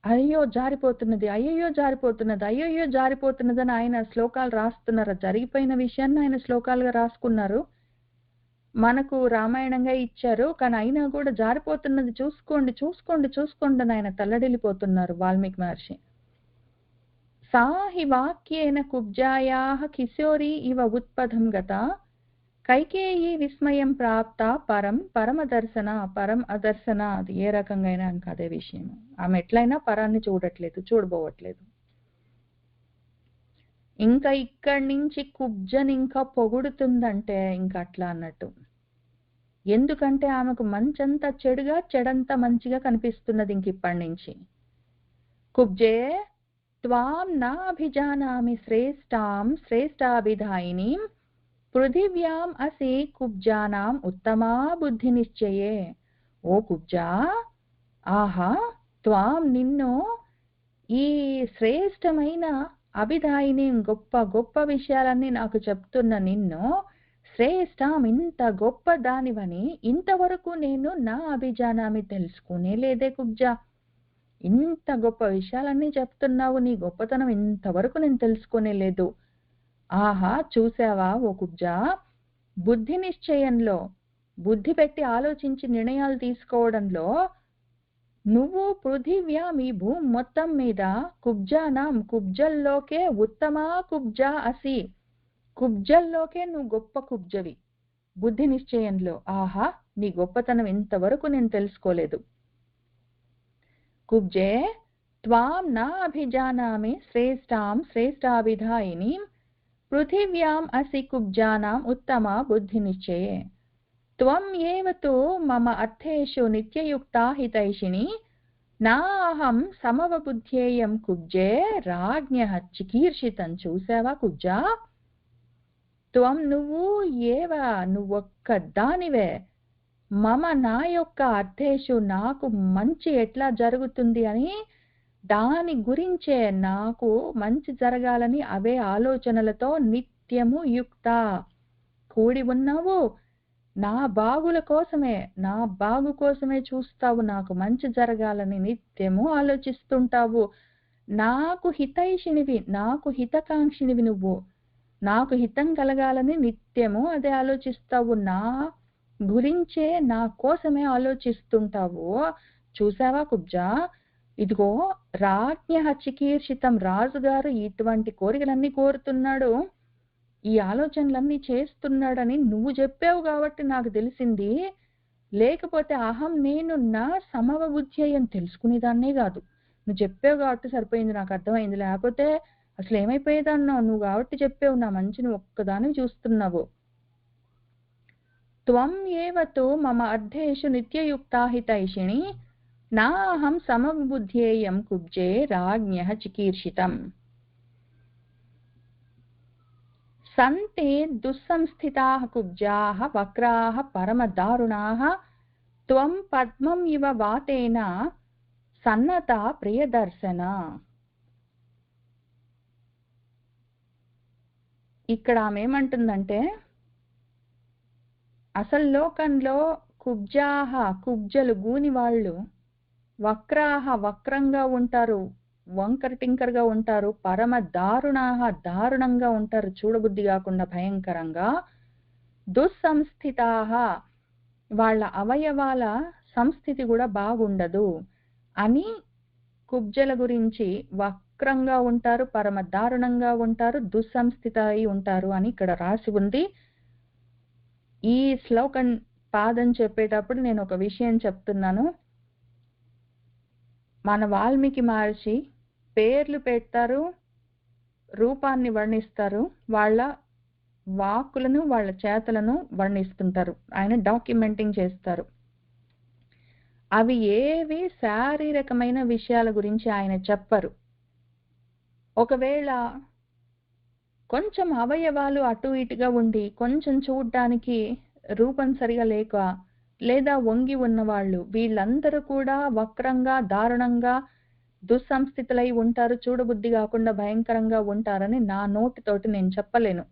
అయ్యో జారిపోతున్నది, అయ్యయ్యో జారిపోతున్నది, అయ్యయ్యో జారిపోతున్నదని ఆయన శ్లోకాలు రాస్తున్నారు. జరిగిపోయిన విషయాన్ని ఆయన శ్లోకాలుగా రాసుకున్నారు. మనకు రామాయణంగా ఇచ్చారు. కానీ అయినా కూడా జారిపోతున్నది, చూసుకోండి చూసుకోండి చూసుకోండి అని ఆయన తల్లడిల్లిపోతున్నారు వాల్మీకి మహర్షి. సాహి వాక్యేన కుబ్జాయాః కిశోరీ ఇవ ఉత్పదం గత కైకేయీ విస్మయం ప్రాప్త పరమదర్శన పరం అదర్శన. అది ఏ రకంగా అయినా ఇంకా అదే విషయం. ఆమె ఎట్లయినా పరాన్ని చూడబోవట్లేదు. ఇంకా ఇక్కడి నుంచి కుబ్జని ఇంకా పొగుడుతుందంటే ఇంకా అట్లా అన్నట్టు. ఎందుకంటే ఆమెకు మంచంతా చెడుగా, చెడంతా మంచిగా కనిపిస్తున్నది ఇంక ఇప్పటి నుంచి. కుబ్జే త్వాం నాభిజానామి శ్రేష్టాభిధాయినీం పృథివ్యాం అసి కుబ్జానాం ఉత్తమా బుద్ధి నిశ్చయే. ఓ కుబ్జా, ఆహా త్వాం నిన్ను ఈ శ్రేష్టమైన అభిదాయిని గొప్ప గొప్ప విషయాలన్నీ నాకు చెప్తున్న నిన్ను శ్రేష్టం ఇంత గొప్ప దానివని ఇంతవరకు నేను నా అభిజానామి తెలుసుకునే లేదే కుబ్జా. ఇంత గొప్ప విషయాలన్నీ చెప్తున్నావు, నీ గొప్పతనం ఇంతవరకు నేను తెలుసుకునే లేదు. ఆహా చూసావా ఓ కుబ్జా, బుద్ధి నిశ్చయంలో బుద్ధి పెట్టి ఆలోచించి నిర్ణయాలు తీసుకోవడంలో నువ్వు పృథివ్యాం ఈ భూమి మొత్తం మీద కుబ్జానాం కుబ్జల్లోకే ఉత్తమ కుబ్జా అసి, కుబ్జల్లోకే నువ్వు గొప్ప కుబ్జవి బుద్ధి నిశ్చయంలో. ఆహా నీ గొప్పతనం ఇంతవరకు నేను తెలుసుకోలేదు. కుబ్జే త్వాం నా అభిజానామి శ్రేష్టాం శ్రేష్టాభిధాయినీం పృథివ్యాం అసి కుబ్జానాం ఉత్తమ బుద్ధి నిశ్చయే. త్వం ఏవ తు మమ అర్థేషు నిత్యయుక్తా హితైషిణి నాహం సమవబుద్ధ్యేయం కుబ్జే రాజ్ఞః చికీర్షితం. చూసావా కుబ్జా, త్వం నువ్వు ఏవ నువ్వొక్క దానివే మమ నా యొక్క అర్థేషు నాకు మంచి ఎట్లా జరుగుతుంది అని దాని గురించే నాకు మంచి జరగాలని అవే ఆలోచనలతో నిత్యము యుక్త కూడి ఉన్నావు. నా బాగుల కోసమే నా బాగు కోసమే చూస్తావు, నాకు మంచి జరగాలని నిత్యము ఆలోచిస్తుంటావు. నాకు హితైషినివి నాకు హితకాంక్షినివి నువ్వు, నాకు హితం కలగాలని నిత్యము అదే ఆలోచిస్తావు, నా గురించే నా కోసమే ఆలోచిస్తుంటావు. చూసావా కుబ్జా, ఇదిగో రాజ్ఞః చికీర్షితం, రాజుగారు ఇటువంటి కోరికలన్నీ కోరుతున్నాడు, ఈ ఆలోచనలన్నీ చేస్తున్నాడని నువ్వు చెప్పావు కాబట్టి నాకు తెలిసింది. లేకపోతే అహం నేను నా సమవ బుద్ధ్యేయం తెలుసుకునేదాన్నే కాదు. నువ్వు చెప్పావు కాబట్టి సరిపోయింది, నాకు అర్థమైంది. లేకపోతే అసలు ఏమైపోయేదన్నావు, నువ్వు కాబట్టి చెప్పావు, నా మంచిని ఒక్కదాన్ని చూస్తున్నావు. త్వం ఏవ తు మమ అర్థేషు నిత్యయుక్తా హితైషిణి నా అహం సమబుద్ధ్యేయం కుబ్జే రాజ్ఞః చికీర్షితం. సంతే దుస్సంస్థితాః కుబ్జాః వక్రాః పరమదారుణాః త్వం పద్మం ఇవ వాతేన సన్నత ప్రియదర్శన. ఇక్కడ ఆమె ఏమంటుందంటే, అసలు లోకంలో కుబ్జాహ కుబ్జలు గూని వాళ్ళు, వక్రాహ వక్రంగా ఉంటారు, వంకర టింకరగా ఉంటారు, పరమ దారుణాహ దారుణంగా ఉంటారు, చూడబుద్ధి కాకుండా భయంకరంగా, దుస్సంస్థితాహ వాళ్ళ అవయవాల సంస్థితి కూడా బాగుండదు అని కుబ్జల గురించి, వక్రంగా ఉంటారు, పరమ దారుణంగా ఉంటారు, దుస్సంస్థిత అయి ఉంటారు అని ఇక్కడ రాసి ఉంది. ఈ శ్లోకం పాదం చెప్పేటప్పుడు నేను ఒక విషయం చెప్తున్నాను. మన వాల్మీకి మహర్షి పేర్లు పెడతారు, రూపాన్ని వర్ణిస్తారు, వాళ్ళ వాక్కులను వాళ్ళ చేతలను వర్ణిస్తుంటారు, ఆయన డాక్యుమెంటింగ్ చేస్తారు. అవి ఏవి శారీరకమైన విషయాల గురించి ఆయన చెప్పరు. ఒకవేళ కొంచెం అవయవాలు అటు ఇటుగా ఉండి, కొంచెం చూడ్డానికి రూపం సరిగా లేక, లేదా వంగి ఉన్నవాళ్ళు, వీళ్ళందరూ కూడా వక్రంగా దారుణంగా దుస్సంస్థితులై ఉంటారు, చూడబుద్ధి కాకుండా భయంకరంగా ఉంటారని నా నోటితోటి నేను చెప్పలేను.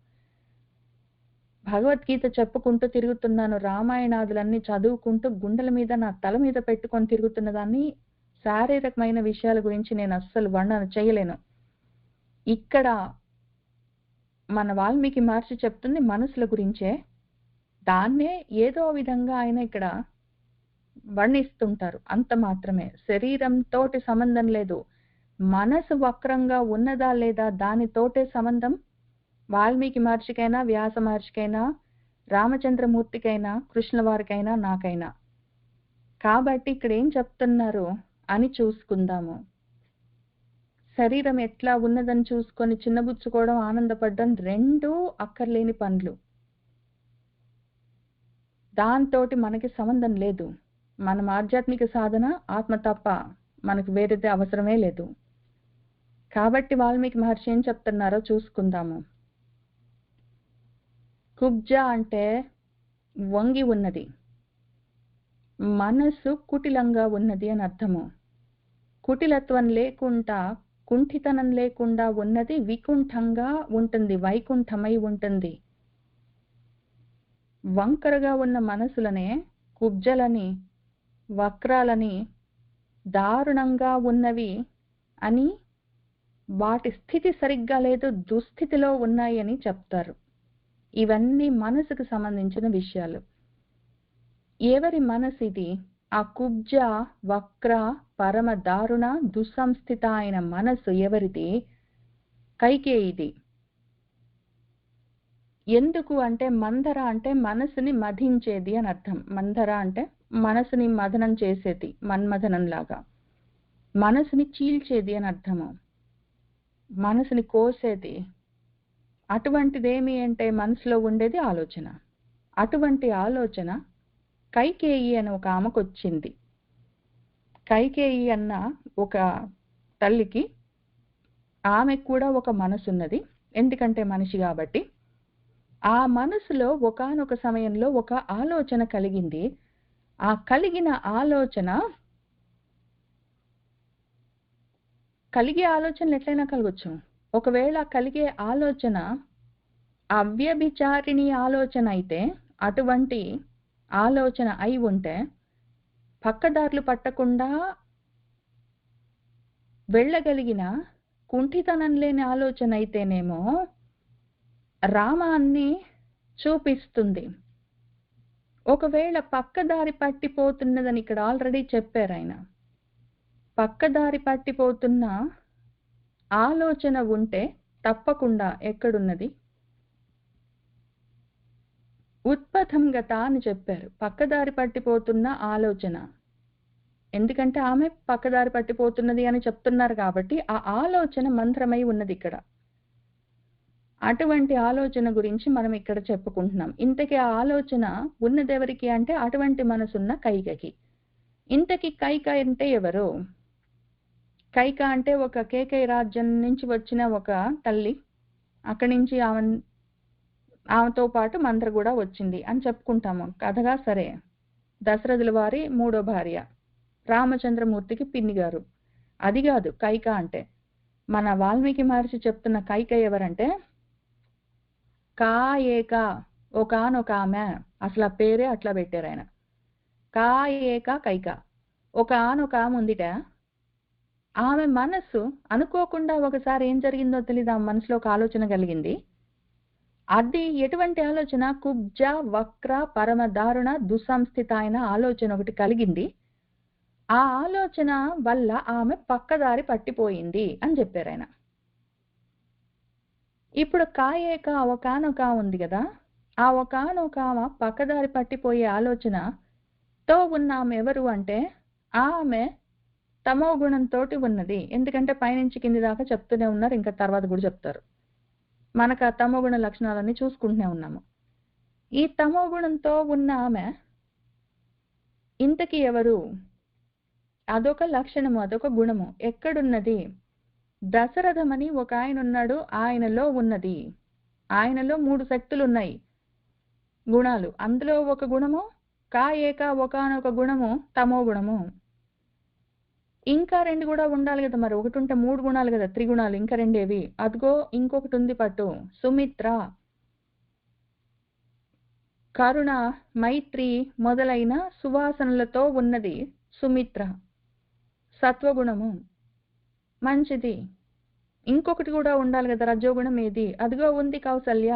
భగవద్గీత చెప్పుకుంటూ తిరుగుతున్నాను, రామాయణాదులన్నీ చదువుకుంటూ గుండెల మీద నా తల మీద పెట్టుకొని తిరుగుతున్న దాన్ని శారీరకమైన విషయాల గురించి నేను అస్సలు వర్ణన చేయలేను. ఇక్కడ మన వాల్మీకి మహర్షి చెప్తుంది మనసుల గురించే, దాన్నే ఏదో విధంగా ఆయన ఇక్కడ వర్ణిస్తుంటారు, అంత మాత్రమే. శరీరంతో సంబంధం లేదు, మనసు వక్రంగా ఉన్నదా లేదా దానితోటే సంబంధం. వాల్మీకి మహర్షికైనా, వ్యాస మహర్షికైనా, రామచంద్రమూర్తికైనా, కృష్ణ వారికైనా, నాకైనా. కాబట్టి ఇక్కడ ఏం చెప్తున్నారు అని చూసుకుందాము. శరీరం ఎట్లా ఉన్నదని చూసుకొని చిన్నబుచ్చుకోవడం, ఆనందపడడం రెండూ అక్కర్లేని పనులు. దాంతోటి మనకి సంబంధం లేదు. మనం ఆధ్యాత్మిక సాధన ఆత్మ తప్ప మనకు వేరేది అవసరమే లేదు. కాబట్టి వాల్మీకి మహర్షి ఏం చెప్తున్నారో చూసుకుందాము. కుబ్జ అంటే వంగి ఉన్నది, మనస్సు కుటిలంగా ఉన్నది అని అర్థము. కుటిలత్వం లేకుండా, కుంఠితనం లేకుండా ఉన్నది వికుంఠంగా ఉంటుంది, వైకుంఠమై ఉంటుంది. వంకరగా ఉన్న మనసులనే కుబ్జలని, వక్రాలని, దారుణంగా ఉన్నవి అని, వాటి స్థితి సరిగ్గా లేదు, దుస్థితిలో ఉన్నాయి అని చెప్తారు. ఇవన్నీ మనసుకు సంబంధించిన విషయాలు. ఎవరి మనసు ఇది? ఆ కుబ్జ, వక్ర, పరమ దారుణ, దుస్సంస్థిత అయిన మనసు ఎవరిది? కైకేయిది. ఎందుకు అంటే మందర అంటే మనసుని మధించేది అని అర్థం. మందర అంటే మనసుని మదనం చేసేది, మన్మథనం లాగా. మనసుని చీల్చేది అని అర్థము. మనసుని కోసేది. అటువంటిదేమి అంటే మనసులో ఉండేది ఆలోచన. అటువంటి ఆలోచన కైకేయి అని ఒక ఆమెకు వచ్చింది. కైకేయి అన్న ఒక తల్లికి, ఆమెకు కూడా ఒక మనసు ఉన్నది, ఎందుకంటే మనిషి కాబట్టి. ఆ మనసులో ఒకానొక సమయంలో ఒక ఆలోచన కలిగింది. ఆ కలిగిన ఆలోచన, కలిగే ఆలోచనలు ఎట్లయినా కలగొచ్చు. ఒకవేళ కలిగే ఆలోచన అవ్యభిచారిణి ఆలోచన అయితే, అటువంటి ఆలోచన అయి ఉంటే, పక్కదారులు పట్టకుండా వెళ్ళగలిగిన కుంఠితనం లేని ఆలోచన అయితేనేమో రామాన్ని చూపిస్తుంది. ఒకవేళ పక్కదారి పట్టిపోతున్నదని ఇక్కడ ఆల్రెడీ చెప్పారు ఆయన. పక్కదారి పట్టిపోతున్న ఆలోచన ఉంటే తప్పకుండా ఎక్కడున్నది? ఉత్పథం గత అని చెప్పారు. పక్కదారి పట్టిపోతున్న ఆలోచన. ఎందుకంటే ఆమె పక్కదారి పట్టిపోతున్నది అని చెప్తున్నారు కాబట్టి ఆ ఆలోచన మంత్రమై ఉన్నది ఇక్కడ. అటువంటి ఆలోచన గురించి మనం ఇక్కడ చెప్పుకుంటున్నాం. ఇంతకీ ఆ ఆలోచన ఉన్నదెవరికి అంటే అటువంటి మనసున్న కైకకి. ఇంతకీ కైక అంటే ఎవరు? కైక అంటే ఒక కేకయ రాజ్యం నుంచి వచ్చిన ఒక తల్లి. అక్కడి నుంచి ఆమెతో పాటు మంత్ర కూడా వచ్చింది అని చెప్పుకుంటాము కథగా. సరే, దశరథుల వారి 3వ భార్య, రామచంద్రమూర్తికి పిన్ని గారు. అది కాదు కైక అంటే. మన వాల్మీకి మహర్షి చెప్తున్న కైక ఎవరంటే, కాయేక, ఒకానొక ఆమె. అసలు ఆ పేరే అట్లా పెట్టారు ఆయన. కాయేక కైక. ఒక ఆనొక ఆమె ఉందిట. ఆమె మనస్సు అనుకోకుండా ఒకసారి ఏం జరిగిందో తెలీదు, ఆ మనసులో ఒక ఆలోచన కలిగింది. అది ఎటువంటి ఆలోచన? కుబ్జ, వక్ర, పరమ దారుణ, దుస్సంస్థిత అయిన ఆలోచన ఒకటి కలిగింది. ఆ ఆలోచన వల్ల ఆమె పక్కదారి పట్టిపోయింది అని చెప్పారు ఆయన. ఇప్పుడు కాయేక ఒకానొక ఉంది కదా, ఆ ఒకానొక పక్కదారి పట్టిపోయే ఆలోచనతో ఉన్న ఆమె ఎవరు అంటే, ఆమె తమో గుణంతో ఉన్నది. ఎందుకంటే పైనుంచి కింది దాకా చెప్తూనే ఉన్నారు, ఇంకా తర్వాత కూడా చెప్తారు. మనకు ఆ తమో గుణ లక్షణాలన్నీ చూసుకుంటూనే ఉన్నాము. ఈ తమో గుణంతో ఉన్న ఆమె ఇంతకీ ఎవరు? అదొక లక్షణము, అదొక గుణము. ఎక్కడున్నది? దశరథమని ఒక ఆయన ఉన్నాడు, ఆయనలో ఉన్నది. ఆయనలో 3 శక్తులు ఉన్నాయి, గుణాలు. అందులో ఒక గుణము కాయేక, ఒకానొక గుణము తమో గుణము. ఇంకా 2 కూడా ఉండాలి కదా మరి. ఒకటి ఉంటే 3 గుణాలు కదా, త్రిగుణాలు. ఇంకా 2 ఏవి? అదిగో ఇంకొకటి ఉంది పట్టు, సుమిత్ర, కరుణ, మైత్రి మొదలైన సువాసనలతో ఉన్నది సుమిత్ర, సత్వగుణము. మంచిది. ఇంకొకటి కూడా ఉండాలి కదా, రజోగుణం ఏది? అదిగో ఉంది కౌసల్య,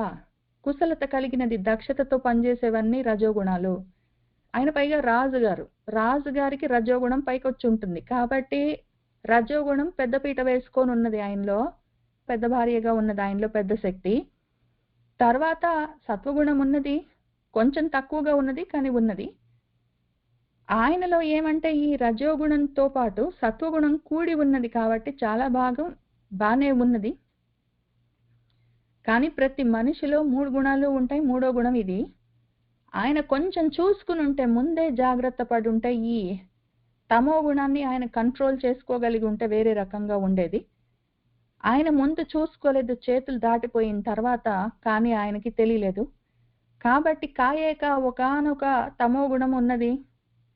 కుశలత కలిగినది, దక్షతతో పనిచేసేవన్నీ రజోగుణాలు. ఆయన పైగా రాజుగారు, రాజుగారికి రజోగుణం పైకొచ్చి ఉంటుంది కాబట్టి రజోగుణం పెద్దపీట వేసుకొని ఉన్నది ఆయనలో, పెద్ద భార్యగా ఉన్నది ఆయనలో, పెద్ద శక్తి. తర్వాత సత్వగుణం ఉన్నది, కొంచెం తక్కువగా ఉన్నది కానీ ఉన్నది. ఆయనలో ఏమంటే ఈ రజోగుణంతో పాటు సత్వగుణం కూడి ఉన్నది కాబట్టి చాలా బాగానే ఉన్నది. కానీ ప్రతి మనిషిలో 3 గుణాలు ఉంటాయి, 3వ గుణం ఇది. ఆయన కొంచెం చూసుకుని ఉంటే, ముందే జాగ్రత్త పడి ఉంటే, ఈ తమో గుణాన్ని ఆయన కంట్రోల్ చేసుకోగలిగి ఉంటే వేరే రకంగా ఉండేది. ఆయన ముందు చూసుకోలేదు, చేతులు దాటిపోయిన తర్వాత, కానీ ఆయనకి తెలియలేదు. కాబట్టి కాయేక ఒకానొక తమో గుణం ఉన్నది.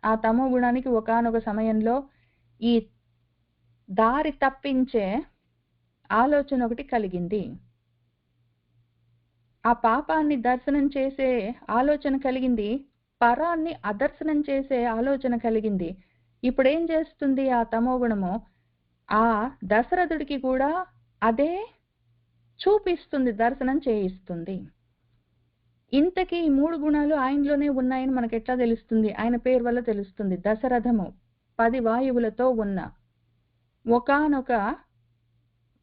ఆ తమో గుణానికి ఒకానొక సమయంలో ఈ దారి తప్పించే ఆలోచన ఒకటి కలిగింది. ఆ పాపాన్ని దర్శనం చేసే ఆలోచన కలిగింది. పరాన్ని అదర్శనం చేసే ఆలోచన కలిగింది. ఇప్పుడేం చేస్తుంది ఆ తమో గుణము? ఆ దశరథుడికి కూడా అదే చూపిస్తుంది, దర్శనం చేయిస్తుంది. ఇంతకీ ఈ 3 గుణాలు ఆయనలోనే ఉన్నాయని మనకెట్లా తెలుస్తుంది? ఆయన పేరు వల్ల తెలుస్తుంది. దశరథము 10 వాయువులతో ఉన్న ఒకానొక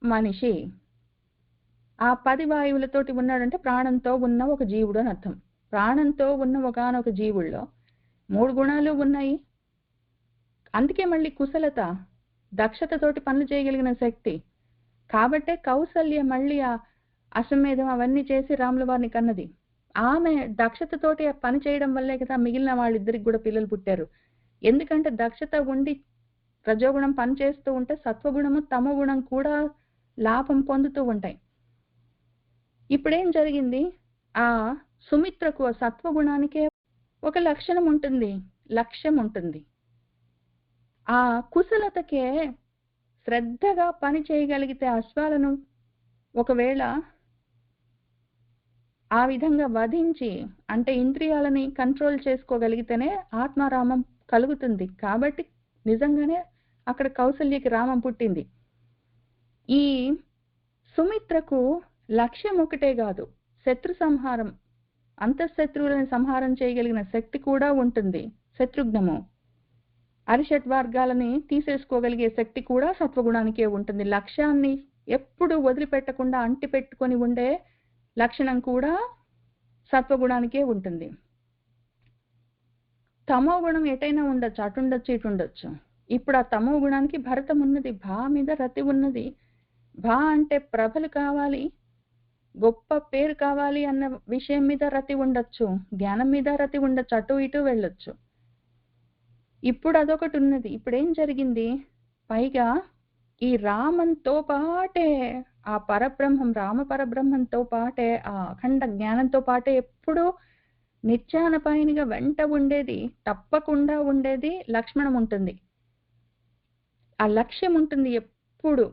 మనిషి. ఆ 10 వాయువులతోటి ఉన్నాడంటే ప్రాణంతో ఉన్న ఒక జీవుడు అని అర్థం. ప్రాణంతో ఉన్న ఒకానొక జీవుల్లో 3 గుణాలు ఉన్నాయి. అందుకే మళ్ళీ కుశలత, దక్షతతోటి పనులు చేయగలిగిన శక్తి. కాబట్టే కౌసల్య మళ్ళీ ఆ అశ్వమేధం అవన్నీ చేసి రాముల వారిని కన్నది. ఆమె దక్షతతోటి ఆ పని చేయడం వల్లే కదా మిగిలిన వాళ్ళిద్దరికి కూడా పిల్లలు పుట్టారు. ఎందుకంటే దక్షత ఉండి రజోగుణం పని చేస్తూ ఉంటే సత్వగుణము తమో గుణం కూడా లాభం పొందుతూ ఉంటాయి. ఇప్పుడేం జరిగింది? ఆ సుమిత్రకు సత్వగుణానికే ఒక లక్షణం ఉంటుంది, లక్ష్యం ఉంటుంది. ఆ కుశలతకే శ్రద్ధగా పని చేయగలిగితే అశ్వాలను ఒకవేళ ఆ విధంగా వధించి అంటే ఇంద్రియాలని కంట్రోల్ చేసుకోగలిగితేనే ఆత్మారామం కలుగుతుంది. కాబట్టి నిజంగానే అక్కడ కౌసల్యకి రామం పుట్టింది. ఈ సుమిత్రకు లక్ష్యం ఒకటే కాదు, శత్రు సంహారం, అంతఃశత్రువులను సంహారం చేయగలిగిన శక్తి కూడా ఉంటుంది. శత్రుఘ్నము అరిషట్ వర్గాలని తీసేసుకోగలిగే శక్తి కూడా సత్వగుణానికే ఉంటుంది. లక్ష్యాన్ని ఎప్పుడు వదిలిపెట్టకుండా అంటి పెట్టుకొని ఉండే లక్షణం కూడా సత్వగుణానికే ఉంటుంది. తమో గుణం ఎటైనా ఉండొచ్చు, అటుండొచ్చు ఇటుండొచ్చు. ఇప్పుడు ఆ తమో గుణానికి భరతం ఉన్నది, భా మీద రతి ఉన్నది. భా అంటే ప్రభలు కావాలి, గొప్ప పేరు కావాలి అన్న విషయం మీద రతి ఉండొచ్చు, జ్ఞానం మీద రతి ఉండొచ్చు, అటు ఇటు వెళ్ళొచ్చు. ఇప్పుడు అదొకటి ఉన్నది. ఇప్పుడేం జరిగింది? పైగా ఈ రామంతో పాటే ఆ పరబ్రహ్మం, రామ పరబ్రహ్మంతో పాటే ఆ అఖండ జ్ఞానంతో పాటే ఎప్పుడూ నిత్యానపాయనిగా వెంట ఉండేది, తప్పకుండా ఉండేది లక్ష్మణం ఉంటుంది. ఆ లక్ష్యం ఉంటుంది ఎప్పుడు.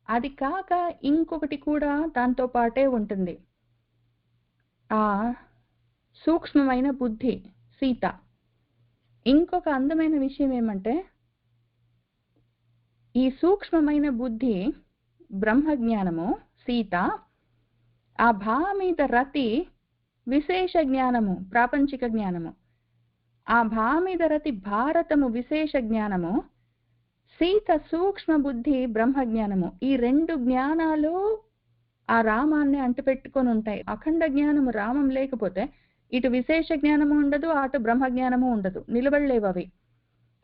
అది కాక ఇంకొకటి కూడా దాంతో పాటే ఉంటుంది, ఆ సూక్ష్మమైన బుద్ధి సీత. ఇంకొక అందమైన విషయం ఏమంటే ఈ సూక్ష్మమైన బుద్ధి బ్రహ్మజ్ఞానము సీత, ఆ భా మీద రతి విశేష జ్ఞానము ప్రాపంచిక జ్ఞానము, ఆ భా మీద రతి భారతము విశేష జ్ఞానము, సీత సూక్ష్మ బుద్ధి బ్రహ్మజ్ఞానము. ఈ 2 జ్ఞానాలు ఆ రామాన్ని అంటిపెట్టుకొని ఉంటాయి. అఖండ జ్ఞానము రామం లేకపోతే ఇటు విశేష జ్ఞానము ఉండదు, అటు బ్రహ్మజ్ఞానము ఉండదు, నిలబడలేవు అవి.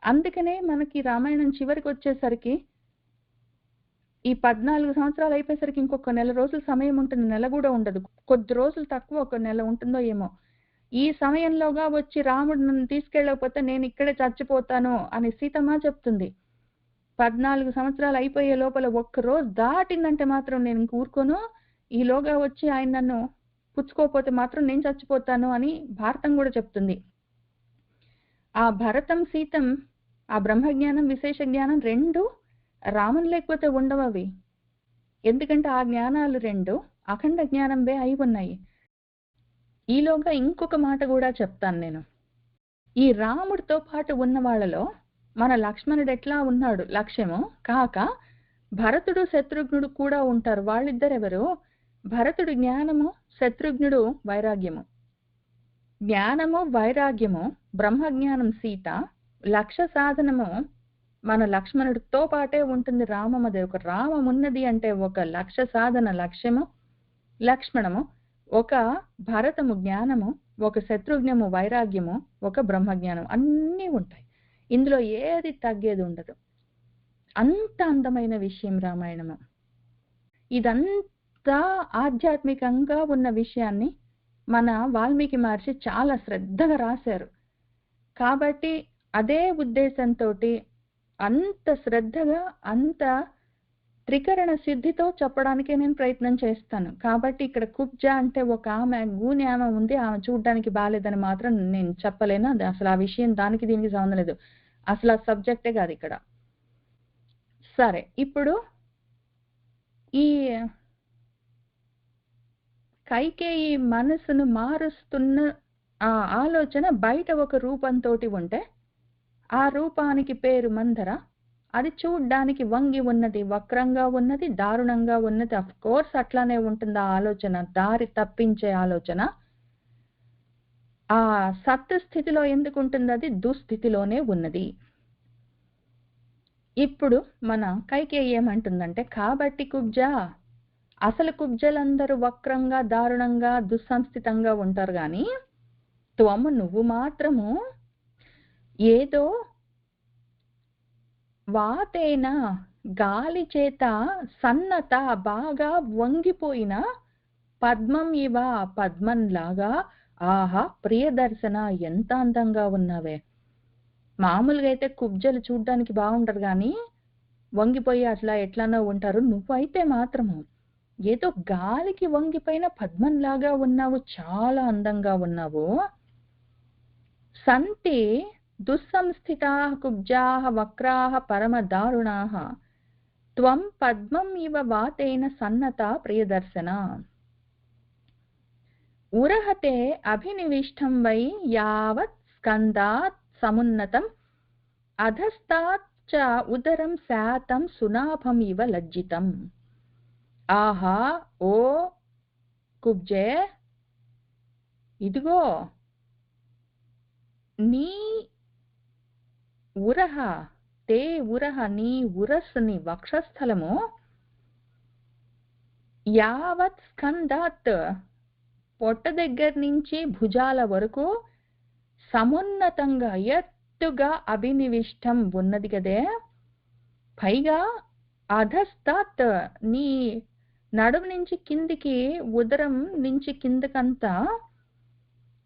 అందుకనే మనకి రామాయణం చివరికి వచ్చేసరికి ఈ 14 సంవత్సరాలు అయిపోయేసరికి ఇంకొక నెల రోజులు సమయం ఉంటుంది, నెల కూడా ఉండదు, కొద్ది రోజులు తక్కువ, ఒక నెల ఉంటుందో ఏమో. ఈ సమయంలోగా వచ్చి రాముడు నన్ను తీసుకెళ్ళకపోతే నేను ఇక్కడే చచ్చిపోతాను అని సీతమ్మ చెప్తుంది. 14 సంవత్సరాలు అయిపోయే లోపల ఒక్క రోజు దాటిందంటే మాత్రం నేను ఇంక ఊరుకోను, ఈలోగా వచ్చి ఆయన నన్ను పుచ్చుకోకపోతే మాత్రం నేను చచ్చిపోతాను అని భారతం కూడా చెప్తుంది. ఆ భరతం సీతం, ఆ బ్రహ్మజ్ఞానం విశేష జ్ఞానం 2 రామం లేకపోతే ఉండవు అవి. ఎందుకంటే ఆ జ్ఞానాలు 2 అఖండ జ్ఞానంవే అయి ఉన్నాయి. ఈలోగా ఇంకొక మాట కూడా చెప్తాను నేను. ఈ రాముడితో పాటు ఉన్న వాళ్ళలో మన లక్ష్మణుడు ఎట్లా ఉన్నాడు లక్ష్యము కాక భరతుడు శత్రుఘ్నుడు కూడా ఉంటారు. వాళ్ళిద్దరెవరు? భరతుడు జ్ఞానము, శత్రుఘ్నుడు వైరాగ్యము. జ్ఞానము వైరాగ్యము బ్రహ్మజ్ఞానం సీత, లక్ష్య సాధనము మన లక్ష్మణుడితో పాటే ఉంటుంది. రామం అదే ఒక రామం ఉన్నది అంటే ఒక లక్ష్య సాధన లక్ష్యము లక్ష్మణము, ఒక భరతము జ్ఞానము, ఒక శత్రుఘ్నము వైరాగ్యము, ఒక బ్రహ్మజ్ఞానం, అన్నీ ఉంటాయి. ఇందులో ఏది తగ్గేది ఉండదు. అంత అందమైన విషయం రామాయణము. ఇదంతా ఆధ్యాత్మికంగా ఉన్న విషయాన్ని మన వాల్మీకి మహర్షి చాలా శ్రద్ధగా రాశారు. కాబట్టి అదే ఉద్దేశంతో అంత శ్రద్ధగా, అంత త్రికరణ సిద్ధితో చెప్పడానికి నేను ప్రయత్నం చేస్తాను. కాబట్టి ఇక్కడ కుబ్జ అంటే ఒక ఆమె గూని ఆమె ఉంది, ఆమె చూడడానికి బాలేదని మాత్రం నేను చెప్పలేను. అది అసలు ఆ విషయం దానికి దీనికి సంబంధం లేదు. అసలు ఆ సబ్జెక్టే కాదు ఇక్కడ. సరే, ఇప్పుడు ఈ కైకేయి మనసును మారుస్తున్న ఆ ఆలోచన బయట ఒక రూపంతోటి ఉంటే, ఆ రూపానికి పేరు మందర. అది చూడ్డానికి వంగి ఉన్నది, వక్రంగా ఉన్నది, దారుణంగా ఉన్నది. అఫ్ కోర్స్ అట్లానే ఉంటుంది ఆ ఆలోచన, దారి తప్పించే ఆలోచన. ఆ సత్ స్థితిలో ఎందుకు ఉంటుంది? అది దుస్థితిలోనే ఉన్నది. ఇప్పుడు మన కైకేయి ఏమంటుందంటే, కాబట్టి కుబ్జ, అసలు కుబ్జలందరూ వక్రంగా, దారుణంగా, దుస్సంస్థితంగా ఉంటారు గాని నువ్వు మాత్రము ఏదో వాతేన గాలి చేత సన్నత బాగా వంగిపోయిన పద్మం ఇవ పద్మంలాగా, ఆహా ప్రియదర్శన ఎంత అందంగా ఉన్నావే. మామూలుగా అయితే కుబ్జలు చూడ్డానికి బాగుంటారు కానీ వంగిపోయి అట్లా ఎట్లానో ఉంటారు. నువ్వైతే మాత్రము ఏదో గాలికి వంగిపోయిన పద్మంలాగా ఉన్నావు, చాలా అందంగా ఉన్నావు. సంతి దుస్సంస్థితాః కుబ్జాః వక్రాః పరమదారుణాః త్వం పద్మం ఇవ వాతేన సన్నత ప్రియదర్శన. ఉరహతే అభినివిష్టం వై యావత్ స్కందాత్ సమున్నతం అధస్తాత్ చ ఉదరం శాతం సునాభం ఇవ లజ్జితం. ఆహా ఓ కుబ్జే, ఇదిగో నీ ఉరహ, తే ఉరహ, నీ ఉరస్సుని వక్షస్థలము, యావత్ స్కందాత్ పొట్ట దగ్గర నుంచి భుజాల వరకు, సమున్నతంగా ఎత్తుగా అభినివిష్టం ఉన్నది కదే. పైగా అధస్తాత్ నీ నడుము నుంచి కిందికి, ఉదరం నుంచి కిందకంతా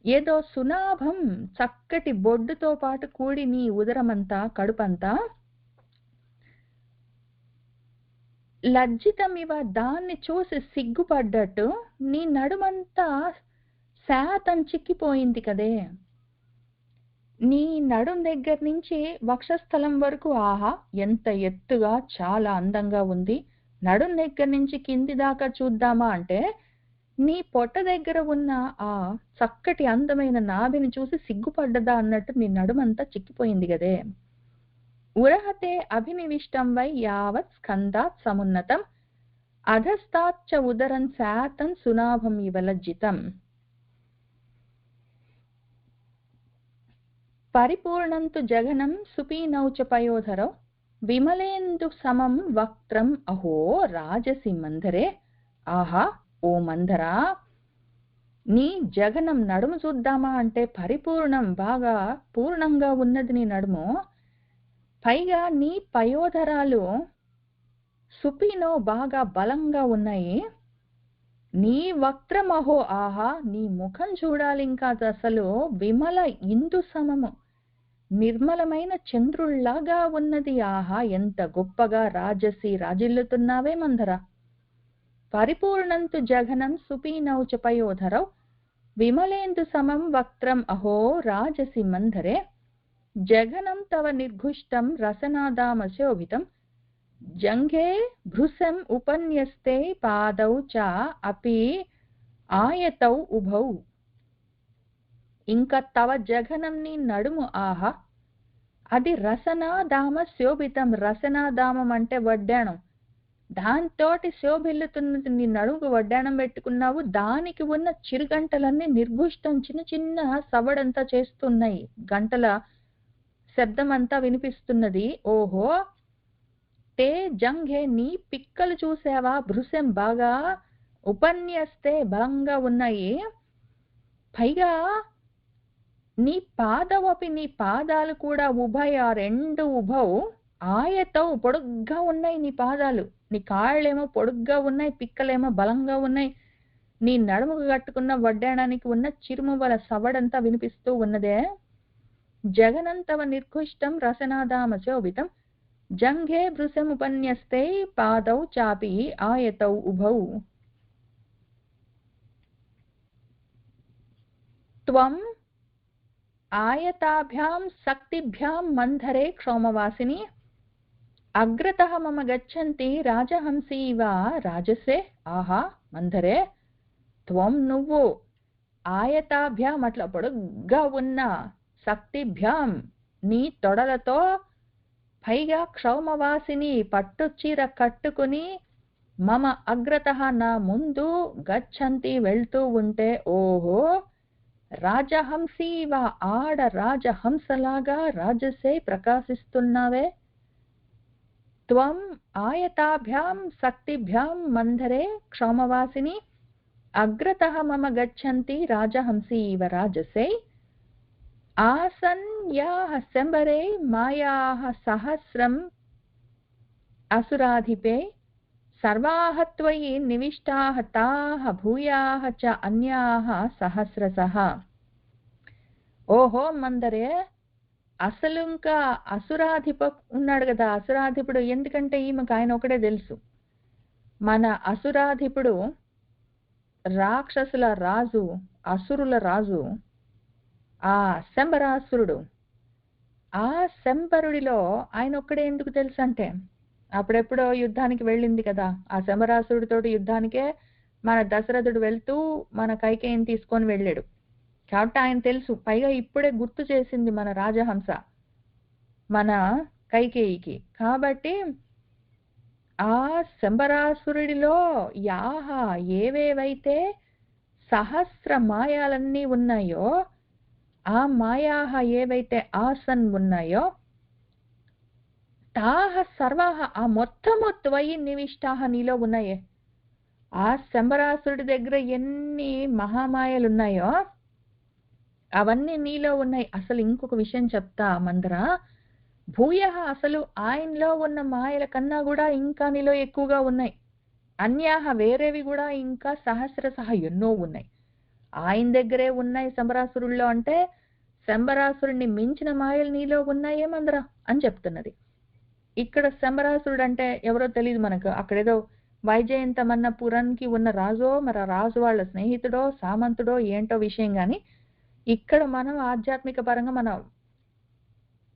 ఏదో సునాభం చక్కటి బొడ్డుతో పాటు కూడి నీ ఉదరమంతా, కడుపంతా లజ్జితమివ, దాన్ని చూసి సిగ్గుపడ్డట్టు నీ నడుమంతా శాతం చిక్కిపోయింది కదే. నీ నడుం దగ్గర నుంచి వక్షస్థలం వరకు ఆహా ఎంత ఎత్తుగా, చాలా అందంగా ఉంది. నడుం దగ్గర నుంచి కింది దాకా చూద్దామా అంటే నీ పొట్ట దగ్గర ఉన్న ఆ చక్కటి అందమైన నాభిని చూసి సిగ్గుపడ్డదా అన్నట్టు నీ నడుమంతా చిక్కిపోయింది కదే. ఉరహతే అభినివిష్టం వై యావత్ స్కందాత్ సమున్నతం అధస్తాచ్చ ఉదరం శాతం సునాభం ఇవ లజ్జితం. పరిపూర్ణంతు జగనం సుపీనౌ చ పయోధరౌ విమలేందు సమం వక్త్రం అహో రాజసి మందరే. ఆహా ఓ మందరా, నీ జగనం నడుము చూద్దామా అంటే పరిపూర్ణం, బాగా పూర్ణంగా ఉన్నది నీ నడుము. పైగా నీ పయోధరాలు సుపీనో, బాగా బలంగా ఉన్నాయి. నీ వక్త్రమహో, ఆహా నీ ముఖం చూడాలి ఇంకా, అసలు విమల ఇందు సమము, నిర్మలమైన చంద్రుల్లాగా ఉన్నది. ఆహా ఎంత గొప్పగా రాజసి రాజిల్లుతున్నావే మందర. పరిపూర్ణంతు జగనం సుపీనౌ చ పయోధరౌ విమలేందు సమం వక్త్రం అహో రాజసి మందరే. జగనం తవ నిర్ఘుష్టం రసనాదామశోభితం జంఘే భృశం ఉపన్యస్తే పాదౌ చ అపి ఆయతౌ ఉభౌ. ఇంకా తవ జగనం నీ నడుము, ఆహా అది రసనాదామ శోభితం. రసనాదామం అంటే వడ్డాణం, దాంతోటి శోభిల్లుతున్నది. నీ నడుముకు వడ్డాణం పెట్టుకున్నావు, దానికి ఉన్న చిరుగంటలన్నీ నిర్ఘుష్టం, చిన్న చిన్న సవడంతా చేస్తున్నాయి, గంటల శబ్దం అంతా వినిపిస్తున్నది. ఓహో తే జంఘే, నీ పిక్కలు చూసావా, భృశం బాగా ఉపన్యస్తే బలంగా ఉన్నాయి. పైగా నీ పాదవపి, నీ పాదాలు కూడా ఉభయ, రెండు ఉభౌ ఆయతౌ పొడుగ్గా ఉన్నాయి నీ పాదాలు. నీ కాళ్ళేమో పొడుగ్గా ఉన్నాయి, పిక్కలేమో బలంగా ఉన్నాయి. నీ నడుముకు కట్టుకున్న వడ్డాణానికి ఉన్న చిరుమువల సవడంతా వినిపిస్తూ ఉన్నదే. జగనంతవ నిర్ఘుష్టం రసనాదామ శోభితం జంఘే భృశముపన్యస్తే పాదౌ చాపి ఆయతౌ ఉభౌ త్వం ఆయతాభ్యాం శక్తిభ్యాం మంధరే క్షౌమవాసిని అగ్రతః మమ గచ్చంతి రాజహంసీ ఇవ రాజసే ఆహా మంధరే త్వం నువ్వు ఆయతాభ్యాం అట్లా పొడుగ్గా ఉన్న శక్తిభ్యాం నీ తొడలతో పైగా క్షౌమవాసిని పట్టు చీర కట్టుకుని మమ అగ్రతః నా ముందు గచ్చంతి వెళ్తూ ఉంటే ఓహో రాజహంసీవ ఆడ రాజహంసలాగా రాజసే ప్రకాశిస్తున్నావే త్వం ఆయతాభ్యాం శక్తిభ్యాం మంధరే క్షౌమవాసిని అగ్రతః మమ గచ్చంతి రాజహంసీ ఇవ రాజసే ఆసన్ యాః శంబరే మాయాః సహస్రం అసురాధిపే సర్వాః త్వయి నివిష్టాః తాః భూయాః చ అన్యాః సహస్రశః ఓహో మందరే అసలు ఇంకా అసురాధిప ఉన్నాడు కదా అసురాధిపుడు ఎందుకంటే ఈమెకు ఆయన ఒకడే తెలుసు మన అసురాధిపుడు రాక్షసుల రాజు అసురుల రాజు ఆ శంబరాసురుడు ఆ శంబరుడిలో ఆయన ఒక్కడే ఎందుకు తెలుసు అంటే అప్పుడెప్పుడో యుద్ధానికి వెళ్ళింది కదా ఆ శంబరాసురుడితోటి యుద్ధానికే మన దశరథుడు వెళ్తూ మన కైకేయిని తీసుకొని వెళ్ళాడు కాబట్టి ఆయన తెలుసు పైగా ఇప్పుడే గుర్తు చేసింది మన రాజహంస మన కైకేయికి కాబట్టి ఆ శంబరాసురుడిలో యాహ ఏవేవైతే సహస్ర మాయాలన్నీ ఉన్నాయో ఆ మాయాహ ఏవైతే ఆసన్ ఉన్నాయో తాహ సర్వాహ ఆ మొత్తము త్వయి నివిష్టాహ నీలో ఉన్నాయే ఆ శంబరాసురుడి దగ్గర ఎన్ని మహామాయలు ఉన్నాయో అవన్నీ నీలో ఉన్నాయి అసలు ఇంకొక విషయం చెప్తా మందర భూయ అసలు ఆయనలో ఉన్న మాయల కన్నా కూడా ఇంకా నీలో ఎక్కువగా ఉన్నాయి అన్యాహ వేరేవి కూడా ఇంకా సహస్ర ఎన్నో ఉన్నాయి ఆయన దగ్గరే ఉన్నాయి శంబరాసురుల్లో అంటే శంబరాసురుడిని మించిన మాయలు నీలో ఉన్నాయే మందర అని చెప్తున్నది ఇక్కడ శంబరాసురుడు అంటే ఎవరో తెలియదు మనకు అక్కడేదో వైజయంతమన్న పురానికి ఉన్న రాజో మరి రాజు వాళ్ళ స్నేహితుడో సామంతుడో ఏంటో విషయం గాని ఇక్కడ మనం ఆధ్యాత్మిక పరంగా మన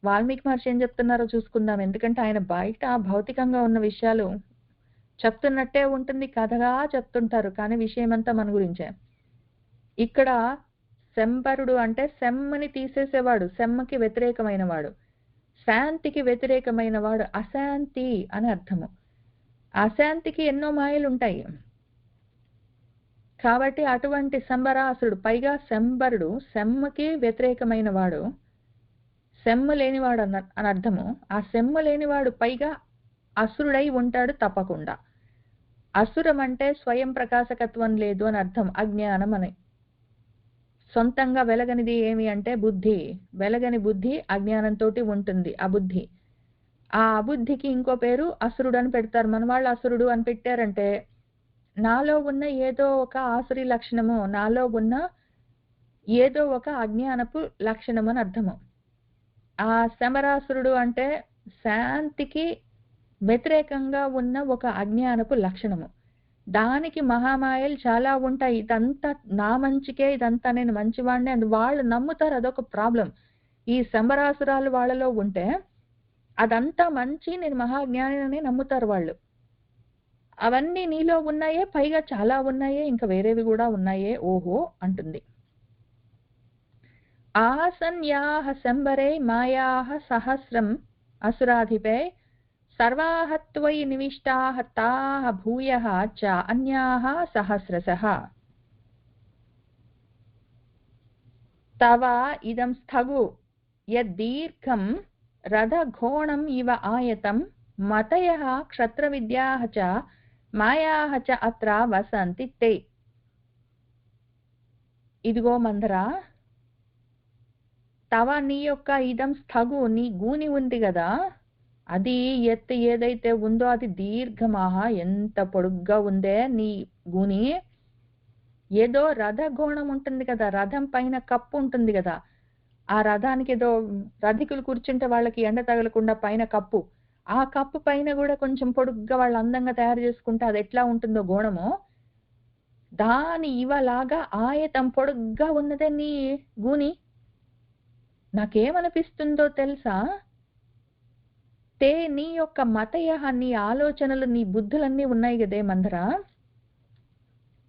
వాల్మీకి మహర్షి ఏం చెప్తున్నారో చూసుకుందాం ఎందుకంటే ఆయన బయట భౌతికంగా ఉన్న విషయాలు చెప్తున్నట్టే ఉంటుంది కథగా చెప్తుంటారు కానీ విషయం అంతా మన గురించే ఇక్కడ శంబరుడు అంటే సెమ్మని తీసేసేవాడు సెమ్మకి వ్యతిరేకమైన వాడు శాంతికి వ్యతిరేకమైన వాడు అశాంతి అని అర్థము అశాంతికి ఎన్నో మాయలు ఉంటాయి కాబట్టి అటువంటి శంబరాసురుడు పైగా శంబరుడు సెమ్మకి వ్యతిరేకమైన వాడు సెమ్ము లేనివాడు అని అర్థము ఆ సెమ్ము లేనివాడు పైగా అసురుడై ఉంటాడు తప్పకుండా అసురం అంటే స్వయం ప్రకాశకత్వం లేదు అని అర్థం అజ్ఞానం అని సొంతంగా వెలగనిది ఏమి అంటే బుద్ధి వెలగని బుద్ధి అజ్ఞానంతో ఉంటుంది అబుద్ధి ఆ అబుద్ధికి ఇంకో పేరు అసురుడు అని పెడతారు మన వాళ్ళు అసురుడు అని పెట్టారంటే నాలో ఉన్న ఏదో ఒక ఆసురి లక్షణము నాలో ఉన్న ఏదో ఒక అజ్ఞానపు లక్షణము అని అర్థము ఆ శంబరాసురుడు అంటే శాంతికి వ్యతిరేకంగా ఉన్న ఒక అజ్ఞానపు లక్షణము దానికి మహామాయలు చాలా ఉంటాయి ఇదంతా నా మంచికే ఇదంతా నేను మంచివాడిని అని వాళ్ళు నమ్ముతారు అదొక ప్రాబ్లం ఈ శంబరాసురాలు వాళ్ళలో ఉంటే అదంతా మంచి నేను మహాజ్ఞాని నమ్ముతారు వాళ్ళు అవన్నీ నీలో ఉన్నాయే పైగా చాలా ఉన్నాయే ఇంకా వేరేవి కూడా ఉన్నాయే ఓహో అంటుంది ఆసన్యాః శంబరే మాయాః సహస్రం అసురాధిపే సర్వాః త్వయి నివిష్టాః తాః భూయః చ అన్యాః సహస్రశః తవ ఇదం స్థగు యద్దీర్ఘం రథఘోణం ఇవ ఆయతం మతయః క్షత్రవిద్యాః చ మాయాః చ అత్ర వసంతి తే ఇదిగో మందరా తవ నీ యొక్క ఇదం స్థగు నీ గూని ఉంది కదా అది ఎత్తు ఏదైతే ఉందో అది దీర్ఘమాహ ఎంత పొడుగ్గా ఉందే నీ గూని ఏదో రథగోణం ఉంటుంది కదా రథం పైన కప్పు ఉంటుంది కదా ఆ రథానికి ఏదో రథికులు కూర్చుంటే వాళ్ళకి ఎండ తగలకుండా పైన కప్పు ఆ కప్పు పైన కూడా కొంచెం పొడుగ్గా వాళ్ళు అందంగా తయారు చేసుకుంటే అది ఎట్లా ఉంటుందో గోణము, దాని ఇవలాగా ఆయతం పొడుగ్గా ఉన్నదే నీ గూని. నాకేమనిపిస్తుందో తెలుసా, నీ యొక్క మతయః, నీ ఆలోచనలు, నీ బుద్ధులన్నీ ఉన్నాయి కదే మందర,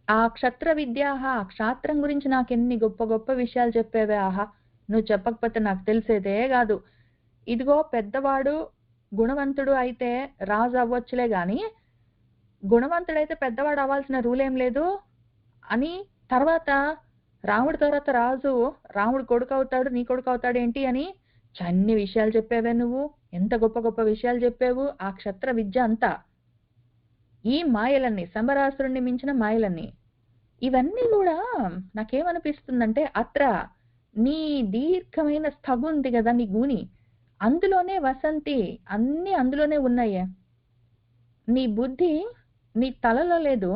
ఆ క్షత్ర విద్యాహ, ఆ క్షాత్రం గురించి నాకెన్ని గొప్ప గొప్ప విషయాలు చెప్పేవే. ఆహా, నువ్వు చెప్పకపోతే నాకు తెలిసేదే కాదు. ఇదిగో పెద్దవాడు గుణవంతుడు అయితే రాజు అవ్వచ్చులే గాని, గుణవంతుడైతే పెద్దవాడు అవ్వాల్సిన రూల్ ఏం లేదు అని, తర్వాత రాముడి తర్వాత రాజు రాముడు కొడుకు అవుతాడు, నీ కొడుకు అవుతాడు ఏంటి అని అన్ని విషయాలు చెప్పేవే నువ్వు. ఎంత గొప్ప గొప్ప విషయాలు చెప్పావు. ఆ క్షత్ర విద్య అంతా, ఈ మాయలన్నీ, సంబరాసురుణ్ణి మించిన మాయలన్నీ, ఇవన్నీ కూడా నాకేమనిపిస్తుందంటే, అత్ర నీ దీర్ఘమైన స్థగు ఉంది కదా నీ గూని, అందులోనే వసంతి, అన్ని అందులోనే ఉన్నాయే. నీ బుద్ధి నీ తలలో లేదు,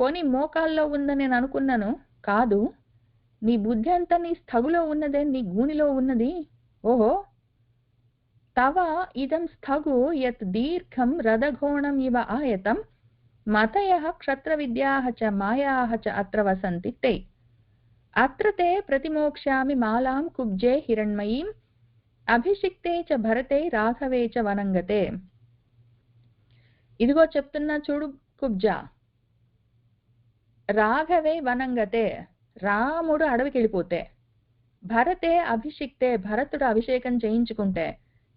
పోనీ మోకాల్లో ఉందని నేను అనుకున్నాను, కాదు. నీ బుద్ధి అంతా నీ స్థగులో ఉన్నదే, నీ గూనిలో ఉన్నది. ఓహో, తవ ఇదం స్థగు యత్ దీర్ఘం రథఘోణం ఇవ ఆయతం మతయః క్షత్ర విద్యాః చ మాయాః చ అత్ర వసంతి తే. అత్ర తే ప్రతిమోక్ష్యామి మాలాం కుబ్జే హిరణ్మయీం అభిషిక్తే చ భరతే రాఘవే చ వనంగతే. ఇదిగో చెప్తున్నా చూడు కుబ్జా, రాఘవే వనంగతే, రాముడు అడవికి వెళ్ళిపోతే, భరతే అభిషిక్తే, భరతుడు అభిషేకం చేయించుకుంటే,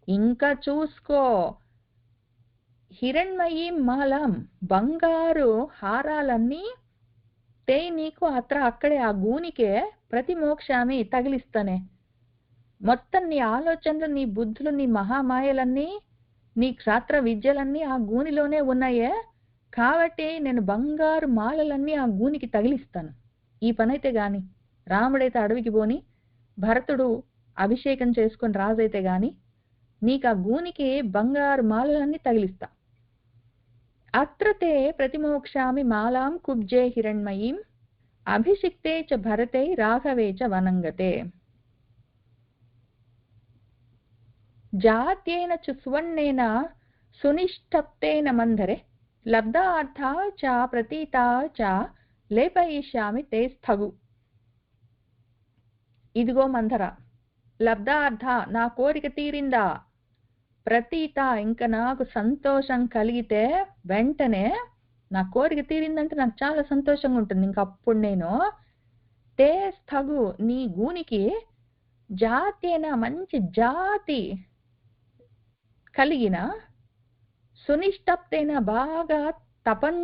ఇంకా చూసుకో హిరణ్మయీ మాలం, బంగారు హారాలన్నీ తే నీకు అత్ర అక్కడే ఆ గూనికే ప్రతి మోక్షామి తగిలిస్తానే. మొత్తం నీ ఆలోచనలు, నీ బుద్ధులు, నీ మహామాయలన్నీ, నీ క్షాత్ర విద్యలన్నీ ఆ గూనిలోనే ఉన్నాయే. కాబట్టి నేను బంగారు మాలలన్నీ ఆ గూనికి తగిలిస్తాను. ఈ పనైతే గాని, రాముడైతే అడవికి పోని, భరతుడు అభిషేకం చేసుకుని రాజైతే గాని, నీకు ఆ గూనికి బంగారు మాలలన్నీ తగిలిస్తా. అత్రతే ప్రతిమోక్షామి మాలాం కుబ్జే హిరణ్మయీం అభిషిక్తే చ భరతే రాఘవే చ వనంగతే. జాత్యేన చ సువర్ణేన సునిష్టప్తేన మంధరే లబ్ధార్థా చ ప్రతీతా చ లేపయిష్యామి తే స్థగు. ఇదిగో మంధర, లబ్ధార్థ, నా కోరిక తీరిందా, ప్రతీత, ఇంకా నాకు సంతోషం కలిగితే, వెంటనే నా కోరిక తీరిందంటే నాకు చాలా సంతోషంగా ఉంటుంది. ఇంకప్పుడు నేను తే స్థగు, నీ గూనికి జాతేన, మంచి జాతి కలిగిన, సునిష్టప్తేన, బాగా తపం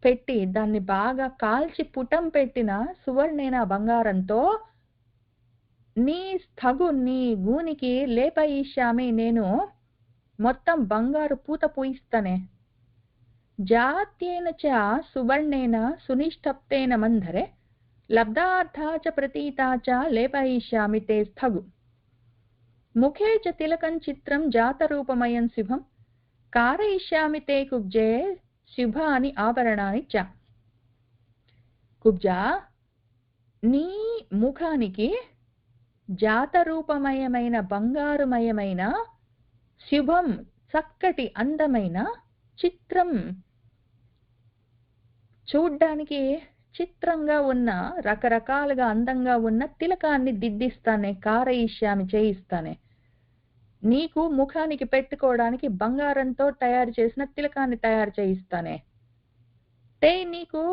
పెట్టి దాన్ని బాగా కాల్చి పుటం పెట్టిన, సువర్ణేన, బంగారంతో, నీ స్థగు, నీ గూనికి లేపయిష్యామి, నేను మొత్తం బంగారు పూత పూయిస్తానే. జాత్యేన చ సువర్ణేన సునిష్టప్తేన మంధరే లబ్ధార్థా చ ప్రతీతా చ లేపయిష్యామి తే స్థగు. ముఖే చ తిలకం చిత్రం జాతరూపమయం శుభం కారయిష్యామి తే కుబ్జే శుభాని ఆభరణాని చ. కుబ్జా, నీ ముఖానికి జాతరూపమయమైన, బంగారుమయమైన, శుభం, చక్కటి, అందమైన, చిత్రం, చూడ్డానికి చిత్రంగా ఉన్న, రకరకాలుగా అందంగా ఉన్న తిలకాన్ని దిద్దిస్తానే, కారయిష్యామి, చేయిస్తానే. నీకు ముఖానికి పెట్టుకోవడానికి బంగారంతో తయారు చేసిన తిలకాన్ని తయారు చేయిస్తానే. తే నీకు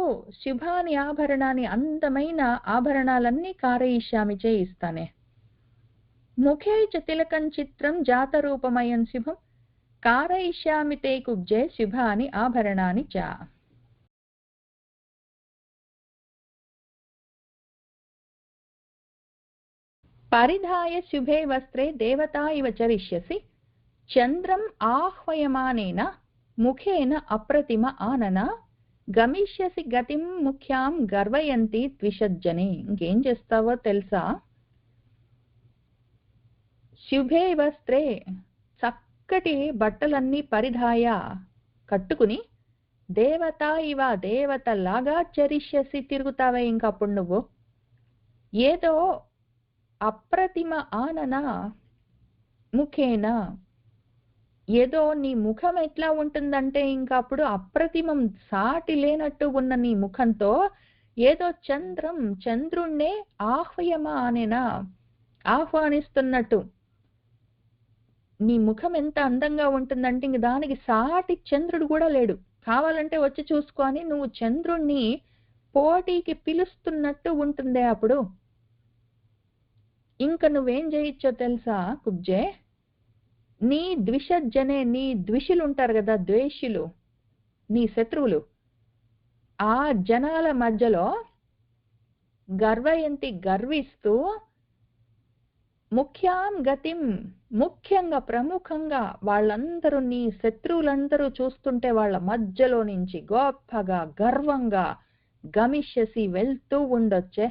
శుభాని ఆభరణాన్ని, అందమైన ఆభరణాలన్నీ కారయిష్యామి, చేయిస్తానే. ముఖే చ తిలకం చిత్రం జాతరూపమయం శుభం కారయిష్యామి తే కుబ్జే శుభాని ఆభరణాని చ. పరిధాయ శుభే వస్త్రే దేవతా ఇవ చరిష్యసి చంద్రం ఆహ్వయమానేన ముఖేన అప్రతిమ ఆనన గమిష్యసి గతిం ముఖ్యాం గర్వయంతి ద్విషజ్జనే. ఇంకేం చేస్తావో తెలుసా, శుభే వస్త్రే, చక్కటి బట్టలన్నీ పరిధాయ, కట్టుకుని, దేవత ఇవ, దేవతలాగా చరిష్యసి, తిరుగుతావే ఇంకప్పుడు నువ్వు. ఏదో అప్రతిమ ఆనన ముఖేన, ఏదో నీ ముఖం ఎట్లా ఉంటుందంటే ఇంకా అప్పుడు అప్రతిమం సాటి లేనట్టు ఉన్న నీ ముఖంతో ఏదో చంద్రుణ్ణే ఆహ్వయమానేనా ఆహ్వానిస్తున్నట్టు నీ ముఖం ఎంత అందంగా ఉంటుందంటే ఇంక దానికి సాటి చంద్రుడు కూడా లేడు, కావాలంటే వచ్చి చూసుకొని నువ్వు చంద్రుణ్ణి పోటీకి పిలుస్తున్నట్టు ఉంటుందే అప్పుడు. ఇంక నువ్వేం చేయొచ్చో తెలుసా కుబ్జే, నీ ద్విషజ్జనే, నీ ద్విషులు ఉంటారు కదా, ద్వేషులు, నీ శత్రువులు, ఆ జనాల మధ్యలో గర్వయంతి గర్విస్తూ ముఖ్యాం గతిం, ముఖ్యంగా ప్రముఖంగా వాళ్ళందరూ నీ శత్రువులందరూ చూస్తుంటే వాళ్ళ మధ్యలో నుంచి గొప్పగా గర్వంగా గమిష్యసి వెళ్తూ ఉండొచ్చే.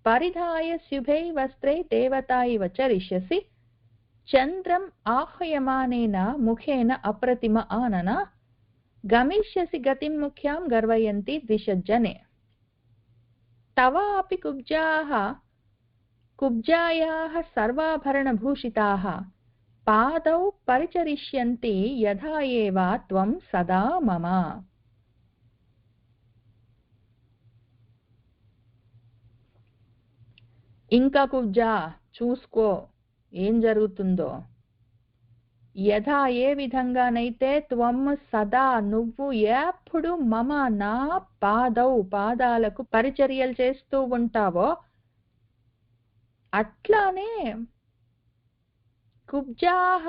పరిధాయ శుభై వస్త్రై దేవతా ఇవ చరిష్యసి చంద్రం ఆహ్వయమానేన ముఖేన అప్రతిమ ఆనన గమిష్యసి గతిం ముఖ్యాం గర్వయంతి ద్విషజ్జనే. తవాపి కుబ్జాయాః సర్వాభరణభూషితాః పాదౌ పరిచరిష్యంతి యథా ఏవ త్వం సదా మమ. ఇంకా కుబ్జా చూసుకో ఏం జరుగుతుందో. యథా ఏ విధంగానైతే త్వం సదా నువ్వు ఎప్పుడు మమ నా పాదాలకు పరిచర్యలు చేస్తూ ఉంటావో అట్లానే కుబ్జాహ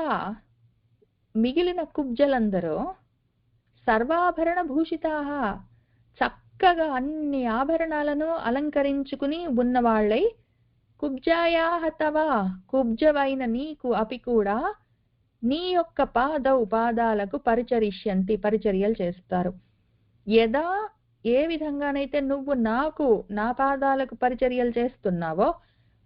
మిగిలిన కుబ్జలందరూ సర్వాభరణ భూషితాహ చక్కగా అన్ని ఆభరణాలను అలంకరించుకుని ఉన్నవాళ్ళై కుబ్జాయాహ తవ కుబ్జవైన నీకు అపి కూడా నీ యొక్క పాదాలకు పరిచర్యలు చేస్తారు. యదా ఏ విధంగానైతే నువ్వు నాకు నా పాదాలకు పరిచర్యలు చేస్తున్నావో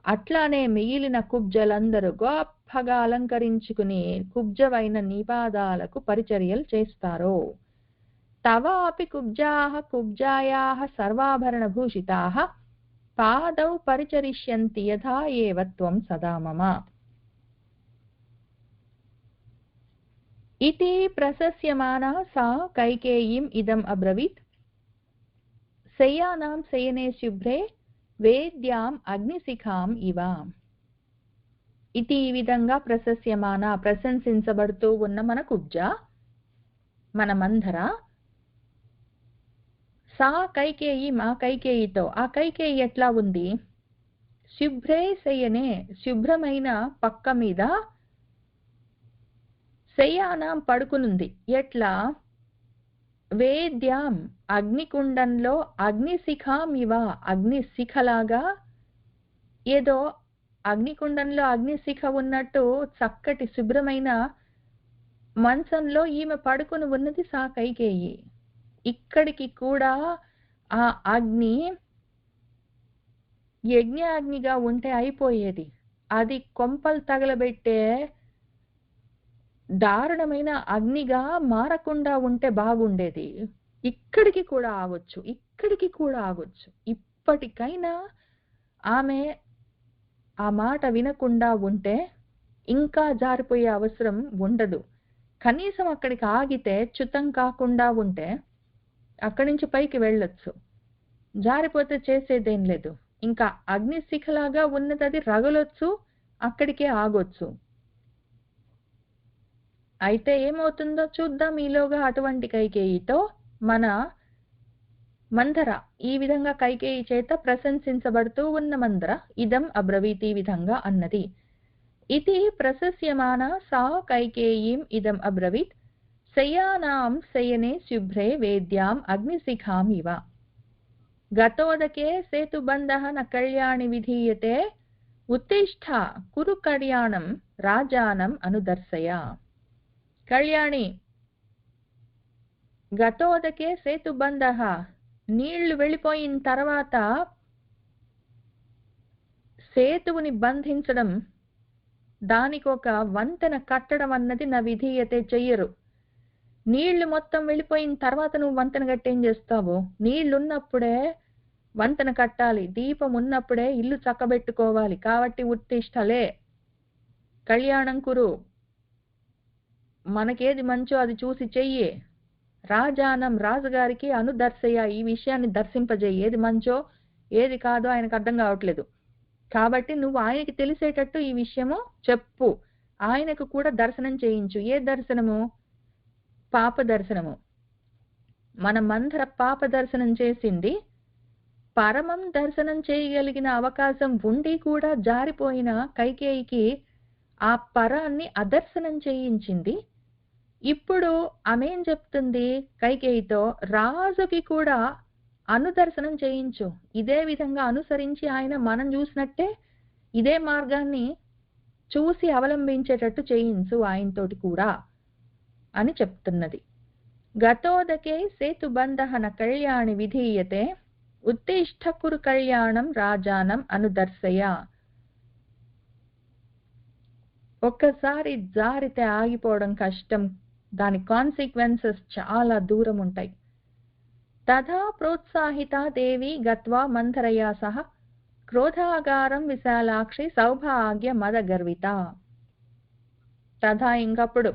అట్లానే మిగిలిన కుబ్జలందరూ గొప్పగా అలంకరించుకుని కుబ్జవైన నీ పాదాలకు పరిచర్యలు చేస్తారు. తవ అపి కుబ్జాయాః సర్వాభరణ భూషితాః పాదౌ పరిచరిష్యంతి యథా ఏవ త్వం సదా మమ. ఇతి ప్రశస్యమానా సా కైకేయీం ఇదం అబ్రవీత్ శయ్యానాం శయనే శుభ్రే వేద్యాం అగ్నిశిఖాం ఇవ. ఇది ఈ విధంగా ప్రశస్యమాన ప్రశంసించబడుతూ ఉన్న మన కుబ్జ మన మంధర సా కైకేయి మా కైకేయితో, ఆ కైకేయి ఎట్లా ఉంది, శుభ్రే శయనే శుభ్రమైన పక్క మీద శయ్యానాం పడుకునుంది. ఎట్లా, వేద్యాం అగ్నికుండంలో అగ్నిశిఖాం ఇవ అగ్నిశిఖలాగా, ఏదో అగ్నికుండంలో అగ్నిశిఖ ఉన్నట్టు చక్కటి శుభ్రమైన మంచంలో ఈమె పడుకుని ఉన్నది సా కైకేయి. ఇక్కడికి కూడా ఆ అగ్ని యజ్ఞాగ్నిగా ఉంటే అయిపోయేది, అది కొంపలు తగలబెట్టే దారుణమైన అగ్నిగా మారకుండా ఉంటే బాగుండేది. ఇక్కడికి కూడా ఆగొచ్చు. ఇప్పటికైనా ఆమె ఆ మాట వినకుండా ఉంటే ఇంకా జారిపోయే అవసరం ఉండదు. కనీసం అక్కడికి ఆగితే చ్యుతం కాకుండా ఉంటే అక్కడి నుంచి పైకి వెళ్ళొచ్చు. జారిపోతే చేసేదేం లేదు. ఇంకా అగ్నిశిఖలాగా ఉన్నది, అది రగలొచ్చు, అక్కడికే ఆగొచ్చు. అయితే ఏమవుతుందో చూద్దాం ఈలోగా. అటువంటి కైకేయితో మన మందర ఈ విధంగా కైకేయి చేత ప్రశంసించబడుతూ ఉన్న మందర ఇదం అబ్రవీతి ఈ విధంగా అన్నది. ఇది ప్రశస్యమాన సా కైకేయీం ఇదం అబ్రవీత్ శయ్యానాం శయనే శుభ్రే వేద్యాం అగ్నిశిఖాం ఇవ. గతోదకే సేతుబంధః న కళ్యాణి విధీయతే ఉత్తిష్ఠ కురు కళ్యాణం రాజానం అనుదర్శయ. కళ్యాణి, గతోదకే సేతుబంధః నీళ్లు వెళ్ళిపోయిన తర్వాత సేతువుని బంధించడం, దానికి ఒక వంతెన కట్టడం అన్నది నా విధీయతే చెయ్యరు. నీళ్లు మొత్తం వెళ్ళిపోయిన తర్వాత నువ్వు వంతెన కట్టేం చేస్తావు? నీళ్లున్నప్పుడే వంతెన కట్టాలి, దీపం ఉన్నప్పుడే ఇల్లు చక్కబెట్టుకోవాలి. కాబట్టి ఉత్తిష్టలే కళ్యాణం కురు, మనకేది మంచో అది చూసి చెయ్యి. రాజానం రాజుగారికి అనుదర్శయ, ఈ విషయాన్ని దర్శింపజేయి. ఏది మంచో ఏది కాదో ఆయనకు అర్థం కావట్లేదు. కాబట్టి నువ్వు ఆయనకి తెలిసేటట్టు ఈ విషయము చెప్పు. ఆయనకు కూడా దర్శనం చేయించు. ఏ దర్శనము? పాప దర్శనము. మన మందర పాప దర్శనం చేసింది. పరమం దర్శనం చేయగలిగిన అవకాశం ఉండి కూడా జారిపోయిన కైకేయికి ఆ పరాన్ని అదర్శనం చేయించింది. ఇప్పుడు ఆమెం చెప్తుంది కైకేయితో, రాజుకి కూడా అనుదర్శనం చేయించు. ఇదే విధంగా అనుసరించి ఆయన మనం చూసినట్టే ఇదే మార్గాన్ని చూసి అవలంబించేటట్టు చేయించు ఆయనతోటి కూడా అని చెప్తున్నది. గతోదకే సేతుబంధన కళ్యాణి విధీయతే ఉత్తిష్ట కురు కళ్యాణం రాజానం అనుదర్శయ. ఒక్కసారి జారితే ఆగిపోవడం కష్టం. దాని కాన్సిక్వెన్సెస్ చాలా దూరం ఉంటాయి. తథా ప్రోత్సాహిత దేవి గత్వా మంథరయా సహ క్రోధాగారం విశాలాక్షి సౌభాగ్య మద గర్విత. తథా ఇంకప్పుడు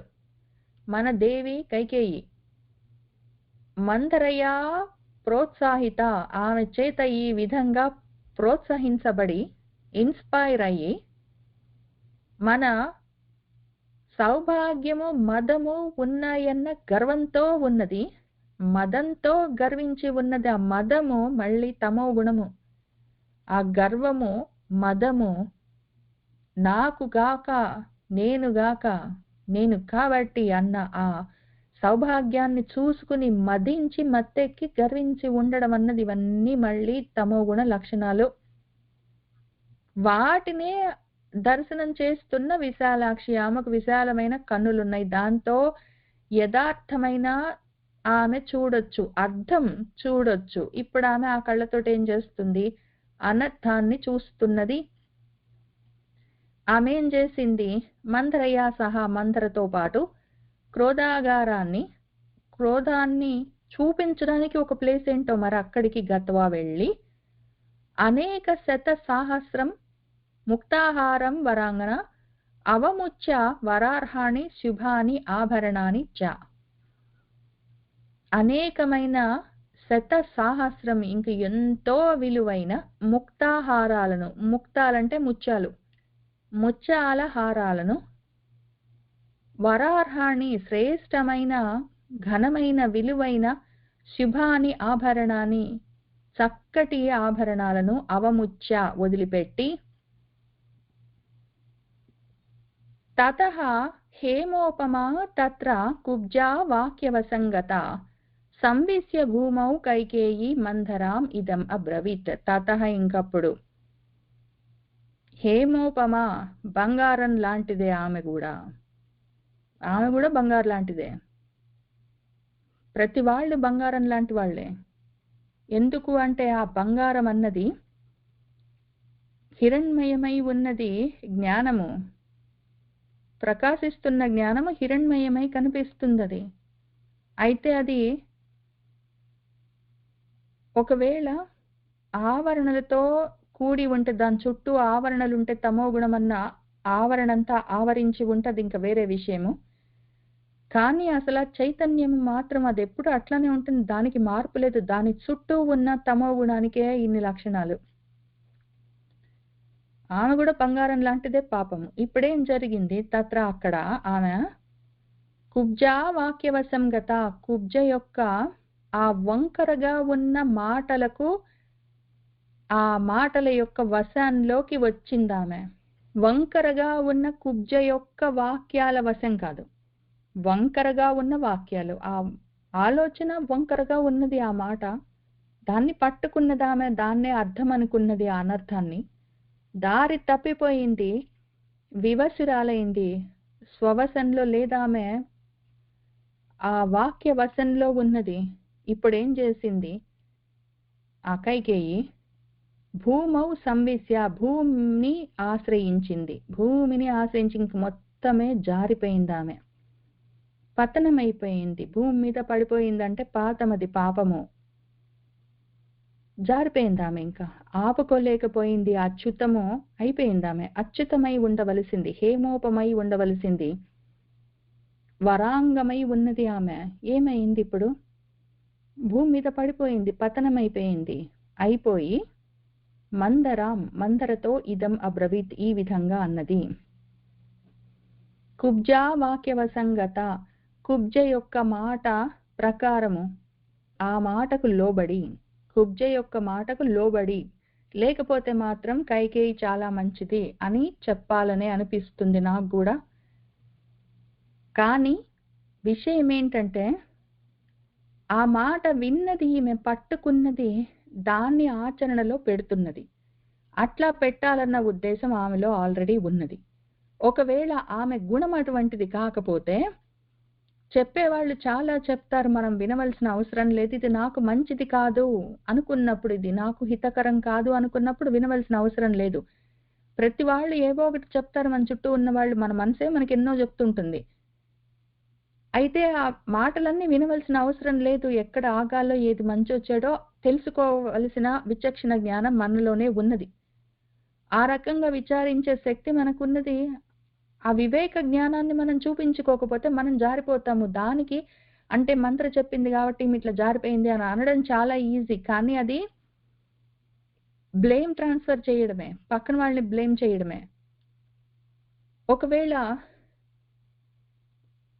మన దేవి కైకేయి మంథరయా ప్రోత్సాహిత, ఆమె చేత ఈ విధంగా ప్రోత్సహించబడి ఇన్స్పైర్ అయ్యి మన సౌభాగ్యము మదము ఉన్నాయన్న గర్వంతో ఉన్నది. మదంతో గర్వించి ఉన్నది. ఆ మదము మళ్ళీ తమో గుణము. ఆ గర్వము మదము నాకుగాక నేనుగాక నేను కాబట్టి అన్న ఆ సౌభాగ్యాన్ని చూసుకుని మదించి మత్తెక్కి గర్వించి ఉండడం అన్నది ఇవన్నీ మళ్ళీ తమో గుణ లక్షణాలు. వాటినే దర్శనం చేస్తున్న విశాలాక్షి. ఆమెకు విశాలమైన కన్నులున్నాయి. దాంతో యథార్థమైన ఆమె చూడొచ్చు, అర్థం చూడొచ్చు. ఇప్పుడు ఆమె ఆ కళ్ళతోటి ఏం చేస్తుంది? అనర్థాన్ని చూస్తున్నది. ఆమె ఏం చేసింది? మంథరయ్య సహా, మంథరతో పాటు క్రోధాన్ని చూపించడానికి ఒక ప్లేస్ ఏంటో మరి అక్కడికి గత్వా వెళ్ళి అనేక శత సహస్రం ముక్తాహారం వరాంగన అవముచ్చ వరార్హాణి శుభాని ఆభరణాని చ. అనేకమైన శత సహస్రం, ఇంక ఎంతో విలువైన ముక్తాహారాలను, ముక్తాలంటే ముత్యాలు, ముత్యాల హారాలను, వరార్హాణి శ్రేష్టమైన ఘనమైన విలువైన, శుభాని ఆభరణాన్ని చక్కటి ఆభరణాలను, అవముచ్చ వదిలిపెట్టి, తతః హేమోపమా తత్ర కుబ్జా వాక్యవసంగత సంవిశ్య భూమౌ కైకేయి మంథరాం ఇదం అబ్రవీత్. తతః ఇంకప్పుడు హేమోపమా బంగారం లాంటిదే. ఆమె కూడా బంగారం లాంటిదే. ప్రతి వాళ్ళు బంగారం లాంటి వాళ్లే. ఎందుకు అంటే ఆ బంగారం అన్నది హిరణ్మయమై ఉన్నది. జ్ఞానము, ప్రకాశిస్తున్న జ్ఞానము హిరణ్మయమై కనిపిస్తుంది. అయితే అది ఒకవేళ ఆవరణలతో కూడి ఉంటే, దాని చుట్టూ ఆవరణలు ఉంటే, తమో గుణమన్న ఆవరణంతా ఆవరించి ఉంటది, ఇంకా వేరే విషయము. కానీ అసలు చైతన్యం మాత్రం అది ఎప్పుడు అట్లానే ఉంటుంది. దానికి మార్పు లేదు. దాని చుట్టూ ఉన్న తమో గుణానికే ఇన్ని లక్షణాలు. ఆమె కూడా బంగారం లాంటిదే పాపము. ఇప్పుడేం జరిగింది? తత్ర అక్కడ ఆమె కుబ్జా వాక్యవశం గత, కుబ్జ యొక్క ఆ వంకరగా ఉన్న మాటలకు, ఆ మాటల యొక్క వశంలోకి వచ్చింది ఆమె. వంకరగా ఉన్న కుబ్జ యొక్క వాక్యాల వశం కాదు, వంకరగా ఉన్న వాక్యాలు, ఆ ఆలోచన వంకరగా ఉన్నది. ఆ మాట దాన్ని పట్టుకున్నది ఆమె, దాన్నే అర్థం అనుకున్నది. ఆ అనర్థాన్ని దారి తప్పిపోయింది, వివసురాలైంది, స్వవశంలో లేదామె, ఆ వాక్య వశంలో ఉన్నది. ఇప్పుడేం చేసింది ఆ కైకేయి? భూమౌ సంవిశ్య, భూమిని ఆశ్రయించింది. భూమిని ఆశ్రయించి ఇంక మొత్తమే జారిపోయింది ఆమె, పతనమైపోయింది. భూమి మీద పడిపోయిందంటే పాతమది, పాపము. జారిపోయింది ఆమె, ఇంకా ఆపుకోలేకపోయింది. అచ్యుతము అయిపోయింది ఆమె. అచ్యుతమై ఉండవలసింది, హేమోపమై ఉండవలసింది. వరాంగమై ఉన్నది ఆమె. ఏమైంది ఇప్పుడు? భూమి మీద పడిపోయింది, పతనమైపోయింది. అయిపోయి మందరతో ఇదం అబ్రవీత్, ఈ విధంగా అన్నది. కుబ్జా వాక్యవసంగత, కుబ్జ యొక్క మాట ప్రకారము, ఆ మాటకు లోబడి, కుబ్జ యొక్క మాటకు లోబడి, లేకపోతే మాత్రం కైకేయి చాలా మంచిది అని చెప్పాలనే అనిపిస్తుంది నాకు కూడా. కానీ విషయం ఏంటంటే, ఆ మాట విన్నది, ఈమె పట్టుకున్నది, దాన్ని ఆచరణలో పెడుతున్నది. అట్లా పెట్టాలన్న ఉద్దేశం ఆమెలో ఆల్రెడీ ఉన్నది. ఒకవేళ ఆమె గుణం అటువంటిది కాకపోతే, చెప్పేవాళ్ళు చాలా చెప్తారు, మనం వినవలసిన అవసరం లేదు, ఇది నాకు మంచిది కాదు అనుకున్నప్పుడు, ఇది నాకు హితకరం కాదు అనుకున్నప్పుడు వినవలసిన అవసరం లేదు. ప్రతి వాళ్ళు ఏవో ఒకటి చెప్తారు, మన చుట్టూ ఉన్న వాళ్ళు, మన మనసే మనకి ఎన్నో చెప్తుంటుంది. అయితే ఆ మాటలన్నీ వినవలసిన అవసరం లేదు. ఎక్కడ ఆగాలో, ఏది మంచో చెడో తెలుసుకోవలసిన విచక్షణ జ్ఞానం మనలోనే ఉన్నది. ఆ రకంగా విచారించే శక్తి మనకున్నది. ఆ వివేక జ్ఞానాన్ని మనం చూపించుకోకపోతే మనం జారిపోతాము. దానికి అంటే మంత్ర చెప్పింది కాబట్టి ఇట్లా జారిపోయింది అని అనడం చాలా ఈజీ. కానీ అది బ్లేమ్ ట్రాన్స్ఫర్ చేయడమే, పక్కన వాళ్ళని బ్లేమ్ చేయడమే. ఒకవేళ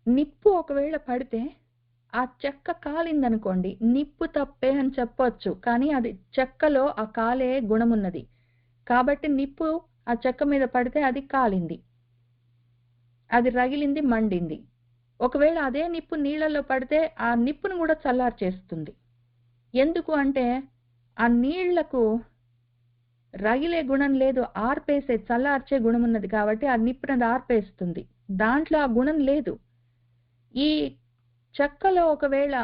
నిప్పు పడితే ఆ చెక్క కాలిందనుకోండి, నిప్పు తప్పే అని చెప్పొచ్చు. కానీ అది చెక్కలో ఆ కాలే గుణమున్నది కాబట్టి నిప్పు ఆ చెక్క మీద పడితే అది కాలింది, అది రగిలింది, మండింది. ఒకవేళ అదే నిప్పు నీళ్ళల్లో పడితే ఆ నిప్పును కూడా చల్లార్చేస్తుంది. ఎందుకు అంటే ఆ నీళ్లకు రగిలే గుణం లేదు, ఆర్పేసే చల్లార్చే గుణం ఉన్నది కాబట్టి ఆ నిప్పును ఆర్పేస్తుంది. దాంట్లో ఆ గుణం లేదు. ఈ చెక్కలో ఒకవేళ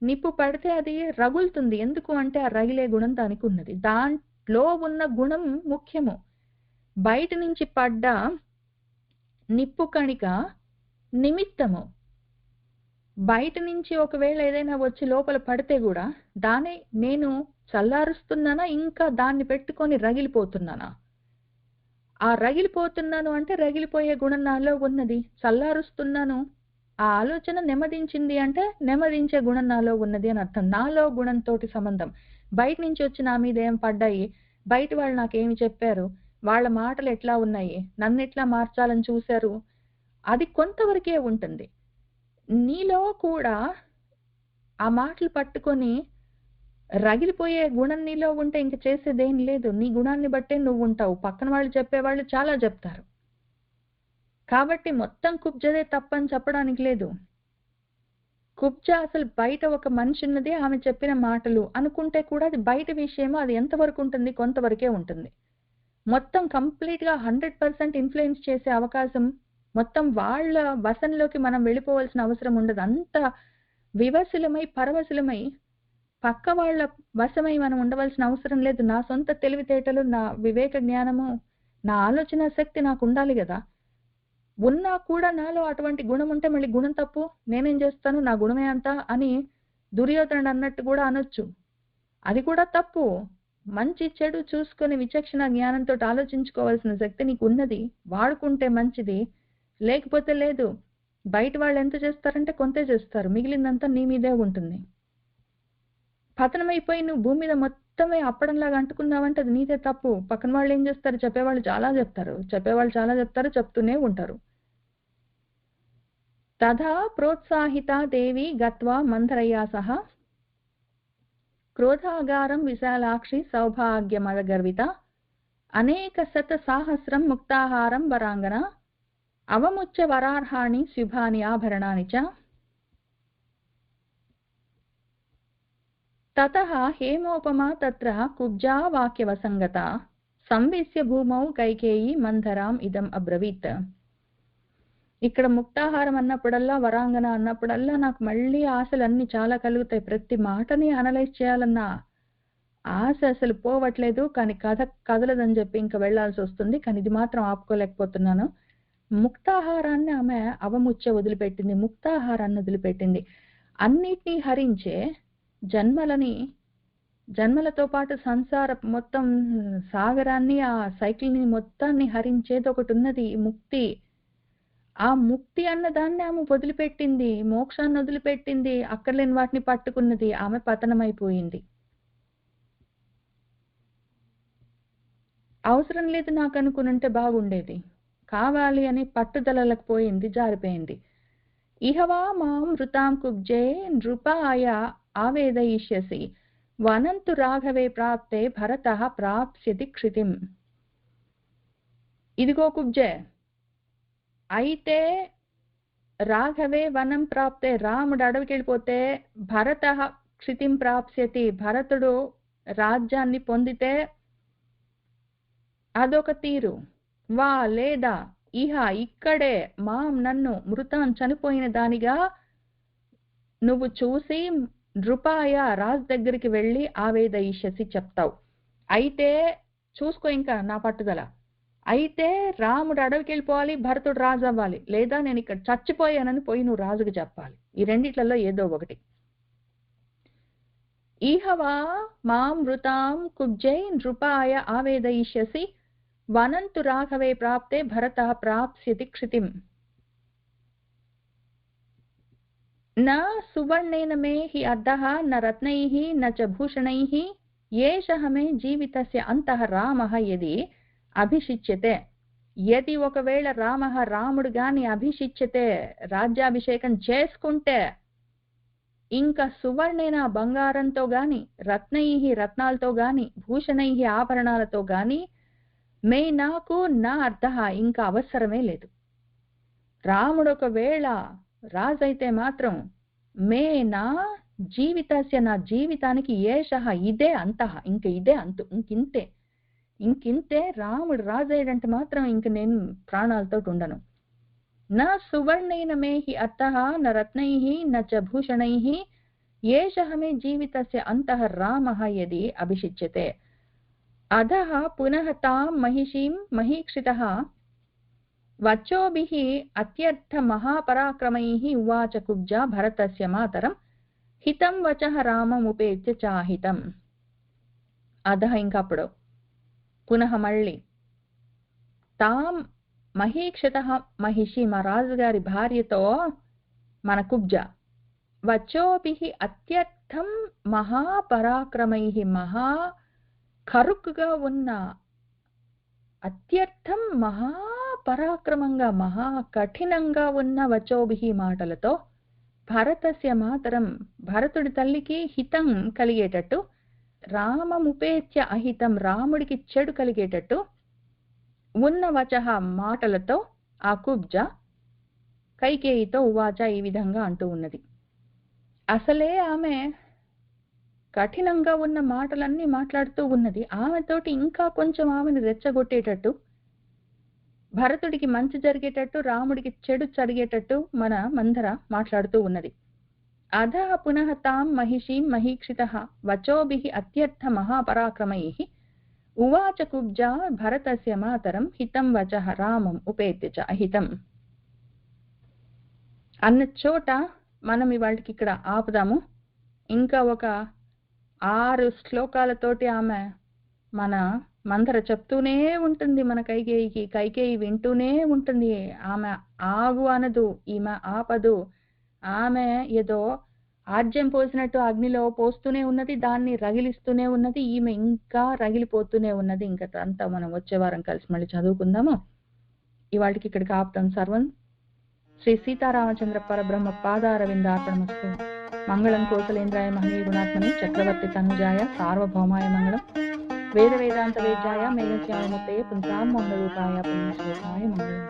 నిప్పు పడితే అది రగులుతుంది. ఎందుకు అంటే ఆ రగిలే గుణం దానికి ఉన్నది. దాంట్లో ఉన్న గుణం ముఖ్యము. బయట నుంచి పడ్డ నిప్పు కణిక నిమిత్తము. బయట నుంచి ఒకవేళ ఏదైనా వచ్చి లోపల పడితే కూడా దాన్ని నేను చల్లారుస్తున్నానా, ఇంకా దాన్ని పెట్టుకొని రగిలిపోతున్నానా? ఆ రగిలిపోతున్నాను అంటే రగిలిపోయే గుణం నాలో ఉన్నది. చల్లారుస్తున్నాను, ఆ ఆలోచన నెమ్మదించింది అంటే నెమ్మదించే గుణం నాలో ఉన్నది అని అర్థం. నాలో గుణంతో సంబంధం. బయట నుంచి వచ్చి నా మీద ఏం పడ్డాయి, బయట వాళ్ళు నాకేమి చెప్పారు, వాళ్ళ మాటలు ఎట్లా ఉన్నాయి, నన్ను ఎట్లా మార్చాలని చూశారు, అది కొంతవరకే ఉంటుంది. నీలో కూడా ఆ మాటలు పట్టుకొని రగిలిపోయే గుణం నీలో ఉంటే ఇంక చేసేదేం లేదు. నీ గుణాన్ని బట్టే నువ్వు ఉంటావు. పక్కన వాళ్ళు చెప్పేవాళ్ళు చాలా చెప్తారు. కాబట్టి మొత్తం కుబ్జదే తప్పని చెప్పడానికి లేదు. కుబ్జ అసలు బయట ఒక మనిషి ఉన్నది, ఆమె చెప్పిన మాటలు అనుకుంటే కూడా అది బయట విషయమో, అది ఎంతవరకు ఉంటుంది, కొంతవరకే ఉంటుంది. మొత్తం కంప్లీట్ గా 100% ఇన్ఫ్లుయెన్స్ చేసే అవకాశం, మొత్తం వాళ్ళ వశంలోకి మనం వెళ్ళిపోవాల్సిన అవసరం ఉండదు. అంత వివశులమై పరవశులమై పక్క వాళ్ళ వశమై మనం ఉండవలసిన అవసరం లేదు. నా సొంత తెలివితేటలు, నా వివేక జ్ఞానము, నా ఆలోచన శక్తి నాకు ఉండాలి కదా. ఉన్నా కూడా నాలో అటువంటి గుణం ఉంటే మళ్ళీ గుణం తప్పు, నేనేం చేస్తాను, నా గుణమే అంత అని దుర్యోధనుడు అన్నట్టు కూడా అనొచ్చు. అది కూడా తప్పు. మంచి చెడు చూసుకొని విచక్షణ జ్ఞానంతో ఆలోచించుకోవాల్సిన శక్తి నీకు ఉన్నది. వాడుకుంటే మంచిది, లేకపోతే లేదు. బయట వాళ్ళు ఎంత చేస్తారంటే కొంతే చేస్తారు, మిగిలిందంతా నీ మీదే ఉంటుంది. పతనమైపోయి నువ్వు భూమి మీద మొత్తమే అప్పడంలాగా అంటుకున్నావంటే అది నీదే తప్పు. పక్కన వాళ్ళు ఏం చేస్తారు, చెప్పేవాళ్ళు చాలా చెప్తారు, చెప్తూనే ఉంటారు. తథా ప్రోత్సాహిత దేవి గత్వా మంథరయా సహ క్రోధాగారం విశాలాక్షి సౌభాగ్యమదగర్విత అనేక శత సాహస్రం ముక్తాహారం వరాంగన అవముచ్య వరార్హాణి శుభాని ఆభరణాని చ. తతః హేమోపమా తత్ర కుబ్జా వాక్యవసంగత సంవిశ్య భూమౌ కైకేయి మంథరాం ఇదం అబ్రవీత్. ఇక్కడ ముక్తాహారం అన్నప్పుడల్లా, వరాంగన అన్నప్పుడల్లా నాకు మళ్ళీ ఆశలన్నీ చాలా కలుగుతాయి. ప్రతి మాటని అనలైజ్ చేయాలన్న ఆశ అసలు పోవట్లేదు. కానీ కథ కదలదని చెప్పి ఇంకా వెళ్లాల్సి వస్తుంది. కానీ ఇది మాత్రం ఆపుకోలేకపోతున్నాను. ముక్తాహారాన్ని ఆమె అవముచ్చ వదిలిపెట్టింది, ముక్తాహారాన్ని వదిలిపెట్టింది. అన్నిటినీ హరించే జన్మలతో పాటు సంసార మొత్తం సాగరాన్ని, ఆ సైకిల్ని మొత్తాన్ని హరించేది ఒకటి ఉన్నది, ముక్తి. ఆ ముక్తి అన్నదాన్ని ఆమె వదిలిపెట్టింది, మోక్షాన్ని వదిలిపెట్టింది, అక్కర్లేని వాటిని పట్టుకున్నది, ఆమె పతనమైపోయింది. అవసరం లేదు నాకు అనుకునుంటే బాగుండేది, కావాలి అని పట్టుదలలకు పోయింది, జారిపోయింది. ఇహవా మాం వృతాం కుబ్జే నృపాయ ఆవేదయిష్యసి వనంతు రాఘవే ప్రాప్తే భరతః ప్రాప్స్యతి క్షితిం. ఇదిగో కుబ్జే, అయితే రాఘవే వనం ప్రాప్తే, రాముడు అడవికి వెళ్ళిపోతే, భరతః క్షితిం ప్రాప్స్యతి, భరతుడు రాజ్యాన్ని పొందితే అదొక తీరు. వా లేదా ఇహ ఇక్కడే మాం నన్ను మృతం చనిపోయిన దానిగా నువ్వు చూసి నృపాయ రాజు దగ్గరికి వెళ్ళి ఆవేదయిష్యసి చెప్తావు. అయితే చూసుకో ఇంకా నా పట్టుదల, అయితే రాముడు అడవికి వెళ్ళిపోవాలి, భరతుడు రాజు అవ్వాలి, లేదా నేను ఇక్కడ చచ్చిపోయానని పోయి నువ్వు రాజుకు చెప్పాలి. ఈ రెండిట్లలో ఏదో ఒకటి. ఈహవా మాం వృతాం కుబ్జై నృపాయ ఆవేదయిష్యసి వనంతు రాఘవే ప్రాప్తే భరతః ప్రాప్స్యతి క్షితిం. न सुवर्णेन मे हि अर्धः न रत्नैः न च भूषणैः येषः मे जीवितस्य अंतः रामः यदि అభిషిచ్యతే. యది ఒకవేళ రామః రాముడు గాని అభిషిచ్యతే రాజ్యాభిషేకం చేసుకుంటే, ఇంకా సువర్ణేన బంగారంతో గాని, రత్నైః రత్నాలతో గాని, భూషణైః ఆభరణాలతో గాని, మే నాకు నా అర్ధః ఇంకా అవసరమే లేదు. రాముడు ఒకవేళ రాజైతే మాత్రం మే నా జీవితస్య నా జీవితానికి ఏషః ఇదే అంతః, ఇంక ఇదే అంతు, ఇంకింతే రాముడు రాజయ్యాడంటే మాత్రం ఇంక నేను ప్రాణాలతో ఉండను. నా సువర్ణేన మే హి అర్థః న రత్నైః న చ భూషణైః ఏషః మే జీవితస్య అంతః రామః యది అభిషిచ్యతే. అధః పునః తాం మహిషీం మహీక్షితః వచోభిః అత్యర్థ మహాపరాక్రమైః ఉవాచ కుబ్జా భరతస్య మాతరం హితం వచః రామముపేత్య చాహితం. అధః ఇంకప్పుడు పునః మళ్ళీ తాం మహీక్షితః మహిషి మా రాజుగారి భార్యతో మన కుబ్జ వచోభిః అత్యర్థం మహాపరాక్రమైః మహా కరుకుగా ఉన్న, అత్యర్థం మహాపరాక్రమంగా మహా కఠినంగా ఉన్న వచోభిః మాటలతో భరతస్య మాతరం భరతుడి తల్లికి హితం కలిగేటట్టు, రామముపేత్య అహితం రాముడికి చెడు కలిగేటట్టు ఉన్న వచః మాటలతో ఆ కుబ్జ కైకేయితో ఉవాచ ఈ విధంగా అంటూ ఉన్నది. అసలే ఆమె కఠినంగా ఉన్న మాటలన్నీ మాట్లాడుతూ ఉన్నది. ఆమెతోటి ఇంకా కొంచెం ఆమెను రెచ్చగొట్టేటట్టు, భరతుడికి మంచి జరిగేటట్టు, రాముడికి చెడు జరిగేటట్టు మన మందర మాట్లాడుతూ ఉన్నది. అధః పునః తాం మహిషీం మహీక్షితః వచోభిః అత్యర్థ మహాపరాక్రమైః ఉవాచ కుబ్జా భరతస్య మాతరం హితం వచః రామం ఉపేత్య చ అహితం. అన్న చోట మనం ఇవాళకి ఇక్కడ ఆపుదాము. ఇంకా ఒక 6 శ్లోకాలతోటి ఆమె మన మందర చెప్తూనే ఉంటుంది మన కైకేయికి. కైకేయి వింటూనే ఉంటుంది. ఆమె ఆగు అనదు, ఈమె ఆపదు. ఆమె ఏదో ఆజ్యం పోసినట్టు అగ్నిలో పోస్తూనే ఉన్నది, దాన్ని రగిలిస్తూనే ఉన్నది. ఈమె ఇంకా రగిలిపోతూనే ఉన్నది. ఇంకా అంతా మనం వచ్చే వారం కలిసి మళ్ళీ చదువుకుందాము. ఇవాళకి ఇక్కడికి ఆపుతాం. సర్వం శ్రీ సీతారామచంద్ర పరబ్రహ్మ పాదారవిందార్పణమస్తు. మంగళం కోసలేంద్రాయ మహనీయ గుణాత్మని చక్రవర్తి తనుజాయ సార్వభౌమాయ మంగళం. వేద వేదాంత వేద్యాయ మేఘశ్యామూర్తయే పుంసాం మంగళరూపాయ పుణ్యశ్లోకాయ మంగళం.